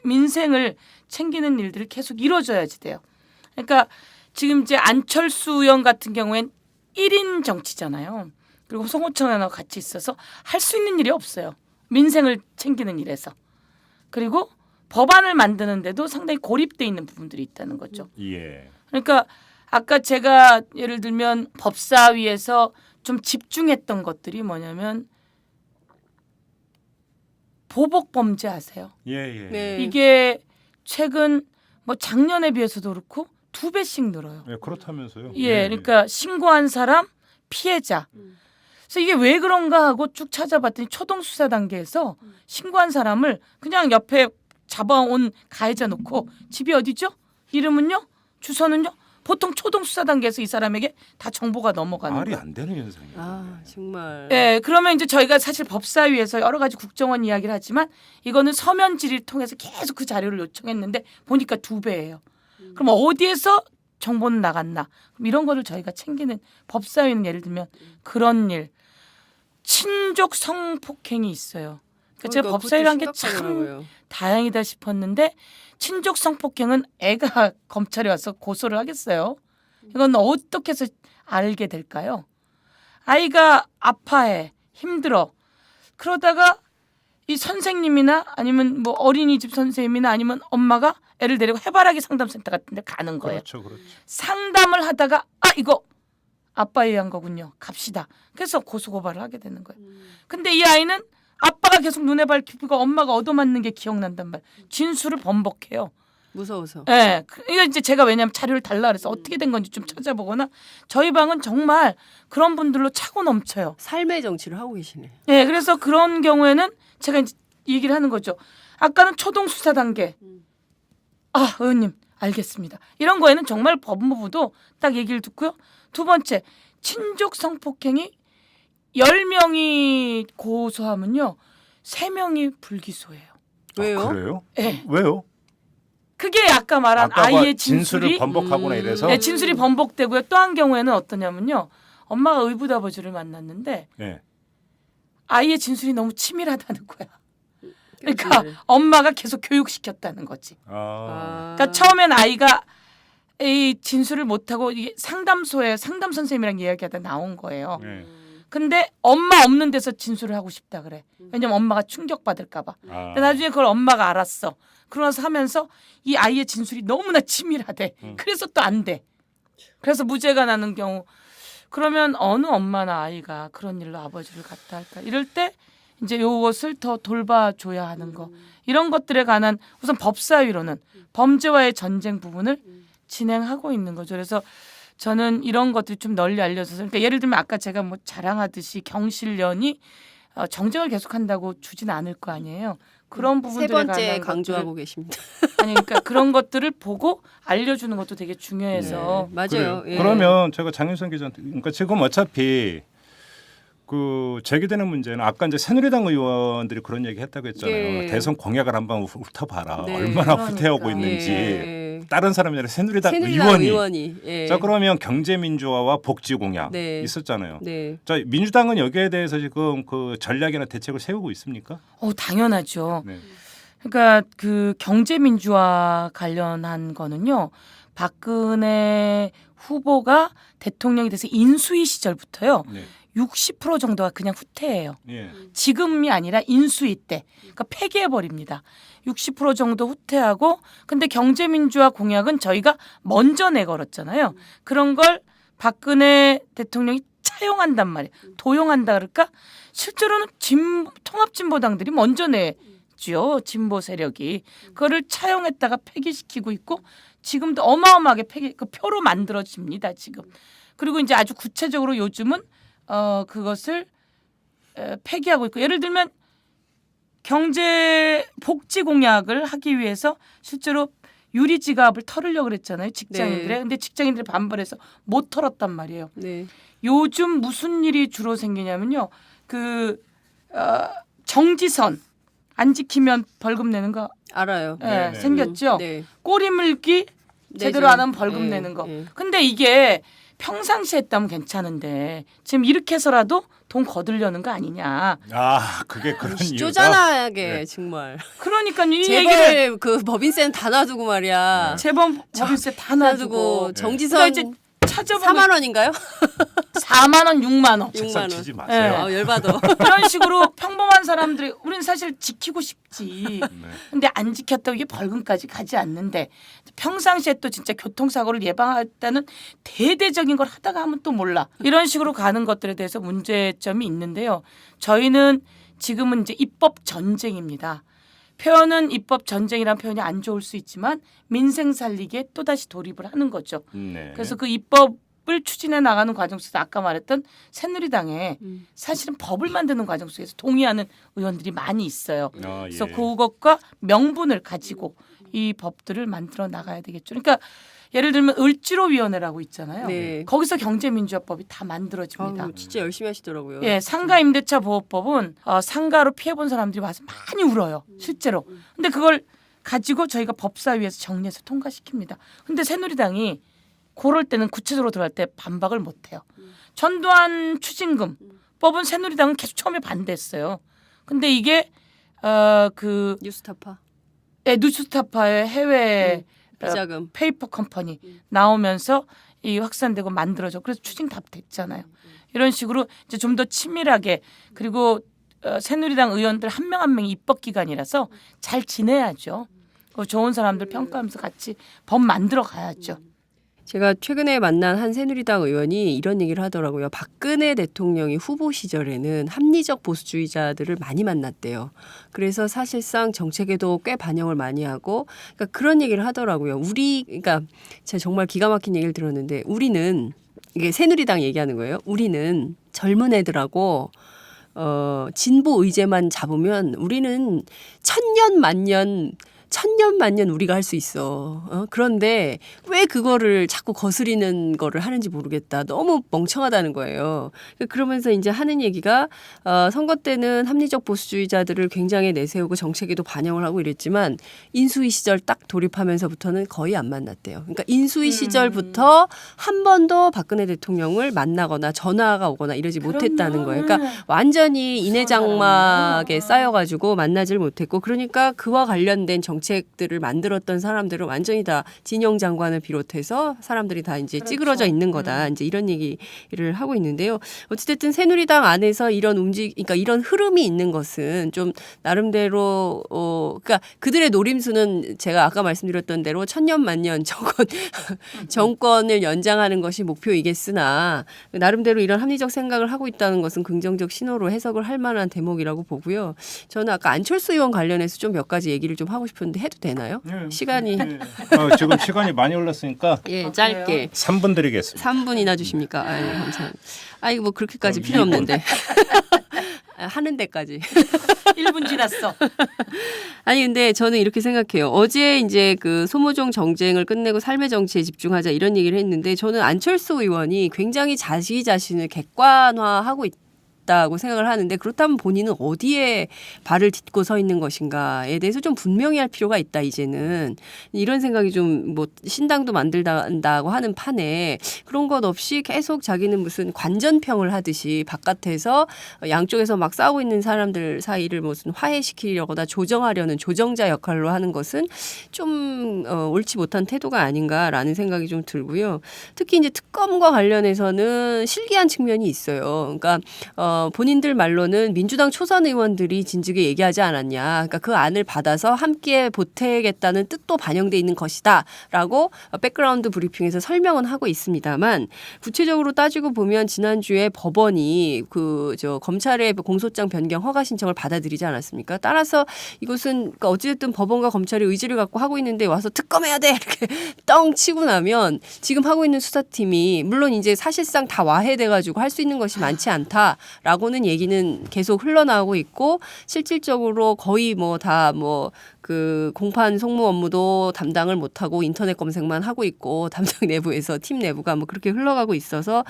민생을 챙기는 일들이 계속 이루어져야지 돼요. 그러니까 지금 이제 안철수 의원 같은 경우엔 1인 정치잖아요. 그리고 송호창 의원하고 같이 있어서 할 수 있는 일이 없어요. 민생을 챙기는 일에서. 그리고 법안을 만드는데도 상당히 고립돼 있는 부분들이 있다는 거죠. 예. 그러니까 아까 제가 예를 들면 법사위에서 좀 집중했던 것들이 뭐냐면 보복 범죄 아세요? 예. 네. 이게 최근 뭐 작년에 비해서도 그렇고 2배씩 늘어요. 예, 그렇다면서요? 예, 그러니까 신고한 사람 피해자. 그래서 이게 왜 그런가 하고 쭉 찾아봤더니 초동 수사 단계에서 신고한 사람을 그냥 옆에 잡아온 가해자 놓고 집이 어디죠? 이름은요? 주소는요? 보통 초동 수사 단계에서 이 사람에게 다 정보가 넘어가는 말이 거예요. 안 되는 현상이에요. 아, 정말. 예, 그러면 이제 저희가 사실 법사위에서 여러 가지 국정원 이야기를 하지만 이거는 서면 질의를 통해서 계속 그 자료를 요청했는데 보니까 2배예요. 그럼 어디에서 정보는 나갔나? 그럼 이런 거를 저희가 챙기는 법사위는 예를 들면 그런 일, 친족 성폭행이 있어요. 그러니까 제가 법사위를 한 게 참 다행이다 싶었는데 친족 성폭행은 애가 검찰에 와서 고소를 하겠어요. 이건 어떻게 해서 알게 될까요? 아이가 아파해, 힘들어. 그러다가 이 선생님이나 아니면 뭐 어린이집 선생님이나 아니면 엄마가 애를 데리고 해바라기 상담센터 같은 데 가는 거예요. 그렇죠. 상담을 하다가 이거 아빠에 의한 거군요. 갑시다. 그래서 고소고발을 하게 되는 거예요. 근데 이 아이는 아빠가 계속 눈에 밟히고 엄마가 얻어맞는 게 기억난단 말이에요. 진술을 번복해요. 무서워서. 예. 이거 이제 제가 왜냐면 자료를 달라 그래서 어떻게 된 건지 좀 찾아보거나 저희 방은 정말 그런 분들로 차고 넘쳐요. 삶의 정치를 하고 계시네. 예. 그래서 그런 경우에는 제가 이제 얘기를 하는 거죠. 아까는 초동 수사 단계. 아, 의원님 알겠습니다. 이런 거에는 정말 법무부도 딱 얘기를 듣고요. 두 번째, 친족 성폭행이 10명이 고소하면요. 3명이 불기소해요. 왜요? 아, 그래요? 예. 왜요? 그게 아까 말한 아까 아이의 진술을 진술이 번복하거나 이래서 네, 진술이 번복되고요. 또 한 경우에는 어떠냐면요. 엄마가 의붓아버지를 만났는데 예. 아이의 진술이 너무 치밀하다는 거야. 그러니까 그치. 엄마가 계속 교육시켰다는 거지. 아. 그러니까 처음엔 아이가 이 진술을 못하고 이게 상담소에 상담 선생님이랑 이야기하다 나온 거예요. 예. 근데 엄마 없는 데서 진술을 하고 싶다 그래. 왜냐면 엄마가 충격받을까 봐. 아. 근데 나중에 그걸 엄마가 알았어. 그러면서 하면서 이 아이의 진술이 너무나 치밀하대. 그래서 또 안 돼. 그래서 무죄가 나는 경우. 그러면 어느 엄마나 아이가 그런 일로 아버지를 갖다 할까. 이럴 때 이제 요것을 더 돌봐줘야 하는 거. 이런 것들에 관한 우선 법사위로는 범죄와의 전쟁 부분을 진행하고 있는 거죠. 그래서 저는 이런 것들이 좀 널리 알려져서 그러니까 예를 들면 아까 제가 뭐 자랑하듯이 경실련이 정쟁을 계속한다고 주진 않을 거 아니에요. 그런 세 부분들에 번째 관한 강조하고 것들을, 계십니다. 아니 그러니까 그런 것들을 보고 알려주는 것도 되게 중요해서 맞아요. 그래요. 예. 그러면 제가 장윤선 기자한테 그러니까 지금 어차피 그 제기되는 문제는 아까 이제 새누리당 의원들이 그런 얘기 했다고 했잖아요. 예. 대선 공약을 한번 훑어봐라. 네. 얼마나 그러니까. 후퇴하고 있는지. 예. 다른 사람이 아니라 새누리당 새누리당 의원이. 예. 자 그러면 경제민주화와 복지 공약 네. 있었잖아요. 네. 자 민주당은 여기에 대해서 지금 그 전략이나 대책을 세우고 있습니까? 당연하죠. 네. 그러니까 그 경제 민주화 관련한 거는요. 박근혜 후보가 대통령이 돼서 인수위 시절부터요. 네. 60% 정도가 그냥 후퇴해요. 예. 지금이 아니라 인수위 때. 그러니까 폐기해 버립니다. 60% 정도 후퇴하고 근데 경제민주화 공약은 저희가 먼저 내걸었잖아요. 그런 걸 박근혜 대통령이 차용한단 말이에요. 도용한다 그럴까? 실제로는 통합진보당들이 먼저 냈죠. 진보 세력이. 그거를 차용했다가 폐기시키고 있고 지금도 어마어마하게 그 표로 만들어집니다. 지금. 그리고 이제 아주 구체적으로 요즘은 그것을 폐기하고 있고 예를 들면 경제 복지 공약을 하기 위해서 실제로 유리 지갑을 털으려고 그랬잖아요. 직장인들의. 네. 근데 직장인들이 반발해서 못 털었단 말이에요. 네. 요즘 무슨 일이 주로 생기냐면요. 정지선 안 지키면 벌금 내는 거 알아요. 예, 네. 생겼죠. 네. 꼬리 물기 제대로 내죠. 안 하면 벌금 예, 내는 거. 예. 근데 이게 평상시에 했다면 괜찮은데 지금 이렇게 해서라도 돈 거들려는 거 아니냐. 아 그게 그런 이유다. 쪼잔하게 네. 정말. 그러니까 이 얘기를 재벌 그 법인세는 다 놔두고 말이야. 재범 법인세 다 놔두고 놔두고 네. 정지선 그러니까 이제 찾아보면 4만 원인가요? 4만 원, 6만 원. 책상 6만 치지 원. 마세요. 네. 아, 열받아. 이런 식으로 평범한 사람들이 우리는 사실 지키고 싶지. 네. 근데 안 지켰다고 이게 벌금까지 가지 않는데 평상시에 또 진짜 교통사고를 예방했다는 대대적인 걸 하다가 하면 또 몰라. 이런 식으로 가는 것들에 대해서 문제점이 있는데요. 저희는 지금은 이제 입법 전쟁입니다. 표현은 입법 전쟁이라는 표현이 안 좋을 수 있지만 민생 살리기에 또다시 돌입을 하는 거죠. 네. 그래서 그 입법을 추진해 나가는 과정 속에서 아까 말했던 새누리당에 사실은 법을 만드는 과정 속에서 동의하는 의원들이 많이 있어요. 아, 그래서 예. 그것과 명분을 가지고 이 법들을 만들어 나가야 되겠죠. 그러니까 예를 들면 을지로위원회라고 있잖아요. 네. 거기서 경제민주화법이 다 만들어집니다. 아우, 진짜 열심히 하시더라고요. 예, 상가 임대차 보호법은 상가로 피해본 사람들이 와서 많이 울어요. 실제로. 근데 그걸 가지고 저희가 법사위에서 정리해서 통과시킵니다. 근데 새누리당이 그럴 때는 구체적으로 들어갈 때 반박을 못해요. 전두환 추징금 법은 새누리당은 계속 처음에 반대했어요. 근데 이게 뉴스타파. 뉴스타파의 해외 비자금. 페이퍼 컴퍼니 나오면서 이 확산되고 만들어져. 그래서 추징 다 됐잖아요. 이런 식으로 이제 좀 더 치밀하게 그리고 새누리당 의원들 한 명 한 명이 입법 기관이라서 잘 지내야죠. 좋은 사람들 평가하면서 같이 법 만들어 가야죠. 제가 최근에 만난 한 새누리당 의원이 이런 얘기를 하더라고요. 박근혜 대통령이 후보 시절에는 합리적 보수주의자들을 많이 만났대요. 그래서 사실상 정책에도 꽤 반영을 많이 하고 그러니까 그런 얘기를 하더라고요. 그러니까 제가 정말 기가 막힌 얘기를 들었는데 우리는 이게 새누리당 얘기하는 거예요. 우리는 젊은 애들하고 진보 의제만 잡으면 우리는 천년 만년 우리가 할 수 있어. 그런데 왜 그거를 자꾸 거스리는 거를 하는지 모르겠다. 너무 멍청하다는 거예요. 그러면서 이제 하는 얘기가 선거 때는 합리적 보수주의자들을 굉장히 내세우고 정책에도 반영을 하고 이랬지만 인수위 시절 딱 돌입하면서부터는 거의 안 만났대요. 그러니까 인수위 시절부터 한 번도 박근혜 대통령을 만나거나 전화가 오거나 이러지 못했다는 거예요. 그러니까 완전히 인해장막에 쌓여가지고 만나질 못했고 그러니까 그와 관련된 정책들을 만들었던 사람들은 완전히 다 진영 장관을 비롯해서 사람들이 다 이제 그렇죠. 찌그러져 있는 거다. 이제 이런 얘기를 하고 있는데요. 어찌됐든 새누리당 안에서 이런 그러니까 이런 흐름이 있는 것은 좀 나름대로 그러니까 그들의 노림수는 제가 아까 말씀드렸던 대로 천년만년 정권을 연장하는 것이 목표이겠으나 나름대로 이런 합리적 생각을 하고 있다는 것은 긍정적 신호로 해석을 할 만한 대목이라고 보고요. 저는 아까 안철수 의원 관련해서 좀 몇 가지 얘기를 좀 하고 싶은데 해도 되나요? 시간이 지금 시간이 많이 흘렀으니까 예 짧게 3분 드리겠습니다. 3분이나 주십니까? 아유, 감사합니다. 이거 뭐 그렇게까지 필요 없는데 하는 데까지. 1분 지났어. 아니 근데 저는 이렇게 생각해요. 어제 이제 그 소모종 정쟁을 끝내고 삶의 정치에 집중하자 이런 얘기를 했는데 저는 안철수 의원이 굉장히 자기 자신을 객관화하고 있다고 생각을 하는데 그렇다면 본인은 어디에 발을 딛고 서 있는 것인가에 대해서 좀 분명히 할 필요가 있다 이제는 이런 생각이 좀 뭐 신당도 만들다고 하는 판에 그런 것 없이 계속 자기는 무슨 관전평을 하듯이 바깥에서 양쪽에서 막 싸우고 있는 사람들 사이를 무슨 화해시키려거나 조정하려는 조정자 역할로 하는 것은 좀 옳지 못한 태도가 아닌가라는 생각이 좀 들고요. 특히 이제 특검과 관련해서는 실기한 측면이 있어요. 그러니까 본인들 말로는 민주당 초선 의원들이 진즉에 얘기하지 않았냐. 그러니까 그 안을 받아서 함께 보태겠다는 뜻도 반영돼 있는 것이다라고 백그라운드 브리핑에서 설명은 하고 있습니다만 구체적으로 따지고 보면 지난주에 법원이 검찰의 공소장 변경 허가 신청을 받아들이지 않았습니까? 따라서 이것은 그러니까 어찌됐든 법원과 검찰이 의지를 갖고 하고 있는데 와서 특검해야 돼 이렇게 떵 치고 나면 지금 하고 있는 수사팀이 물론 이제 사실상 다 와해돼가지고 할 수 있는 것이 많지 않다. 라고는 얘기는 계속 흘러나오고 있고 실질적으로 거의 그 공판 송무 업무도 담당을 못하고 인터넷 검색만 하고 있고 담당 내부에서 팀 내부가 뭐 그렇게 흘러가고 있어서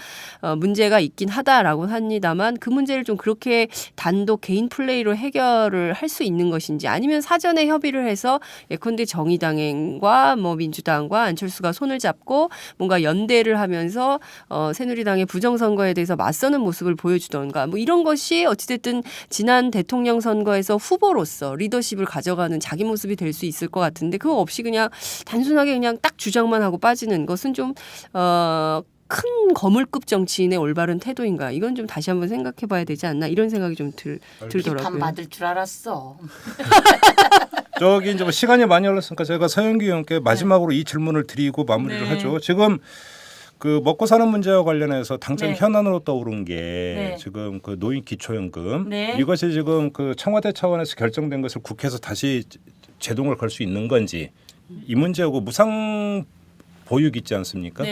문제가 있긴 하다라고 합니다만 그 문제를 좀 그렇게 단독 개인 플레이로 해결을 할 수 있는 것인지 아니면 사전에 협의를 해서 예컨대 정의당과 민주당과 안철수가 손을 잡고 뭔가 연대를 하면서 새누리당의 부정선거에 대해서 맞서는 모습을 보여주던가 뭐 이런 것이 어찌됐든 지난 대통령 선거에서 후보로서 리더십을 가져가는 자기 모습이 될 수 있을 것 같은데 그거 없이 그냥 단순하게 그냥 딱 주장만 하고 빠지는 것은 좀 큰 거물급 정치인의 올바른 태도인가 이건 좀 다시 한번 생각해 봐야 되지 않나 이런 생각이 좀 들더라고요. 비판 받을 줄 알았어. 저기 이제 시간이 많이 흘렀으니까 제가 서영기 의원께 마지막으로 이 질문을 드리고 마무리를 하죠. 지금 그 먹고 사는 문제와 관련해서 당장 현안으로 떠오른 게 지금 그 노인 기초연금 이것이 지금 그 청와대 차원에서 결정된 것을 국회에서 다시 제동을 걸 수 있는 건지 이 문제하고 무상 보육 있지 않습니까?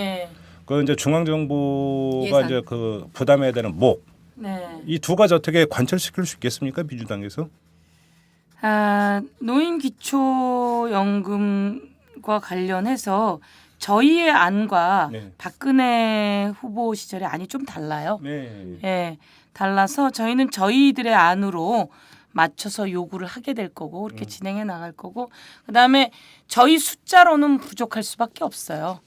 그 이제 중앙정부가 예산. 이제 그 부담해야 되는 이 두 가지 어떻게 관철시킬 수 있겠습니까? 민주당에서? 노인 기초연금과 관련해서 저희의 안과 박근혜 후보 시절의 안이 좀 달라요. 달라서 저희는 저희들의 안으로 맞춰서 요구를 하게 될 거고 그렇게 진행해 나갈 거고 그다음에 저희 숫자로는 부족할 수밖에 없어요.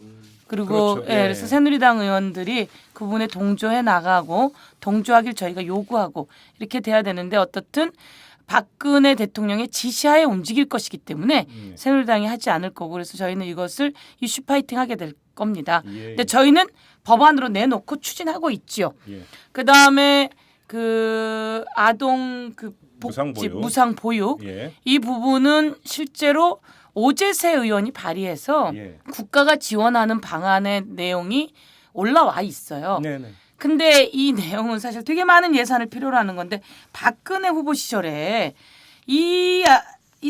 그리고 그래서 새누리당 의원들이 그 부분에 동조해 나가고 동조하길 저희가 요구하고 이렇게 돼야 되는데 어떻든 박근혜 대통령의 지시하에 움직일 것이기 때문에 새누리당이 하지 않을 거고 그래서 저희는 이것을 이슈 파이팅하게 될 겁니다. 근데 저희는 법안으로 내놓고 추진하고 있지요. 그다음에 그 아동 그 복지 무상 보육 이 부분은 실제로 오재세 의원이 발의해서 예. 국가가 지원하는 방안의 내용이 올라와 있어요. 네네. 근데 이 내용은 사실 되게 많은 예산을 필요로 하는 건데 박근혜 후보 시절에 이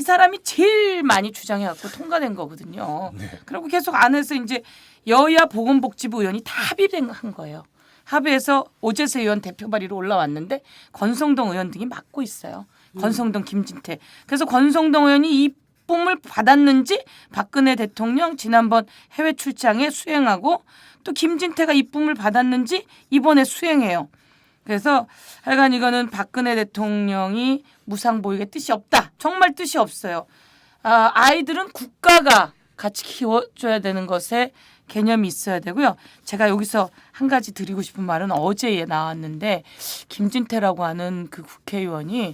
사람이 제일 많이 주장해갖고 통과된 거거든요. 네. 그리고 계속 안에서 이제 여야 보건복지부 의원이 다 합의한 거예요. 합의해서 오재세 의원 대표 발의로 올라왔는데 권성동 의원 등이 막고 있어요. 권성동, 김진태. 그래서 권성동 의원이 이 뿜을 받았는지 박근혜 대통령 지난번 해외 출장에 수행하고 또 김진태가 이 뿜을 받았는지 이번에 수행해요. 그래서 하여간 이거는 박근혜 대통령이 무상보육의 뜻이 없다. 정말 뜻이 없어요. 아이들은 국가가 같이 키워줘야 되는 것에 개념이 있어야 되고요. 제가 여기서 한 가지 드리고 싶은 말은 어제 나왔는데 김진태라고 하는 그 국회의원이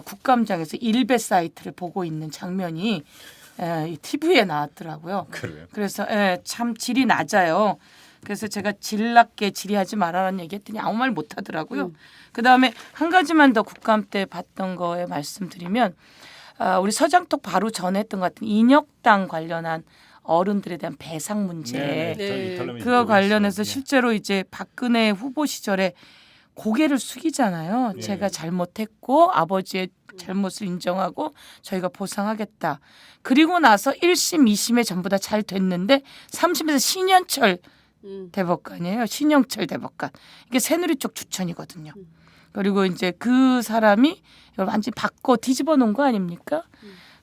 국감장에서 일베 사이트를 보고 있는 장면이 TV에 나왔더라고요. 그래요. 그래서 참 질이 낮아요. 그래서 제가 질 낮게 질의하지 말아라는 얘기했더니 아무 말 못하더라고요. 그다음에 한 가지만 더 국감 때 봤던 거에 말씀드리면 우리 서장톡 바로 전에 했던 것 같은 인혁당 관련한 어른들에 대한 배상 문제. 네. 그거 관련해서 실제로 이제 박근혜 후보 시절에 고개를 숙이잖아요. 네. 제가 잘못했고 아버지의 잘못을 인정하고 저희가 보상하겠다. 그리고 나서 1심, 2심에 전부 다 잘 됐는데 3심에서 신현철 대법관이에요. 신영철 대법관. 이게 새누리 쪽 추천이거든요. 그리고 이제 그 사람이 이걸 완전히 바꿔 뒤집어 놓은 거 아닙니까?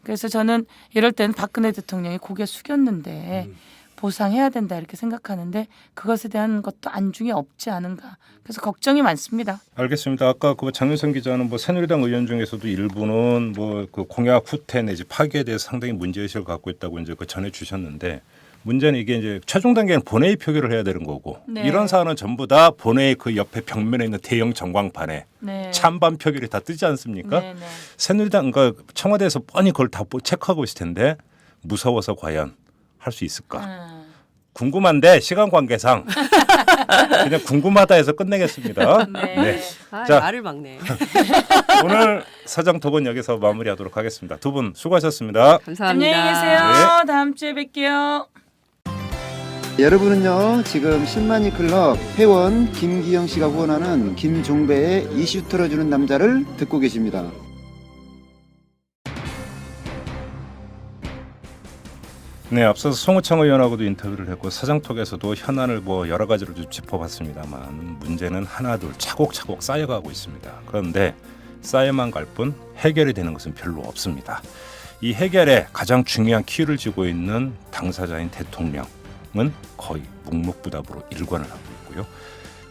그래서 저는 이럴 때는 박근혜 대통령이 고개 숙였는데 보상해야 된다 이렇게 생각하는데 그것에 대한 것도 안중에 없지 않은가. 그래서 걱정이 많습니다. 알겠습니다. 아까 그 장윤선 기자는 뭐 새누리당 의원 중에서도 일부는 뭐 그 공약 후퇴 내지 파기에 대해서 상당히 문제의식을 갖고 있다고 이제 그 전해 주셨는데 문제는 이게 이제 최종 단계는 본회의 표결을 해야 되는 거고 네. 이런 사안은 전부 다 본회의 그 옆에 벽면에 있는 대형 전광판에 네. 찬반 표결이 다 뜨지 않습니까? 네, 네. 새누리당 그러니까 청와대에서 뻔히 그걸 다 체크하고 있을 텐데 무서워서 과연 할 수 있을까? 궁금한데 시간 관계상 그냥 궁금하다 해서 끝내겠습니다. 네. 자. 말을 막네. 오늘 서정톡은 여기서 마무리하도록 하겠습니다. 두 분 수고하셨습니다. 감사합니다. 안녕히 계세요. 네. 다음 주에 뵐게요. 여러분은요 지금 10만이 클럽 회원 김기영 씨가 후원하는 김종배의 이슈 털어주는 남자를 듣고 계십니다. 네, 앞서서 송우창 의원하고도 인터뷰를 했고 사장톡에서도 현안을 뭐 여러 가지로 좀 짚어봤습니다만 문제는 하나둘 차곡차곡 쌓여가고 있습니다. 그런데 쌓여만 갈 뿐 해결이 되는 것은 별로 없습니다. 이 해결에 가장 중요한 키를 쥐고 있는 당사자인 대통령은 거의 묵묵부답으로 일관을 하고 있고요.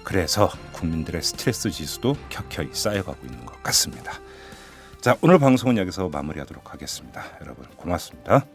그래서 국민들의 스트레스 지수도 켜켜이 쌓여가고 있는 것 같습니다. 자, 오늘 방송은 여기서 마무리하도록 하겠습니다. 여러분 고맙습니다.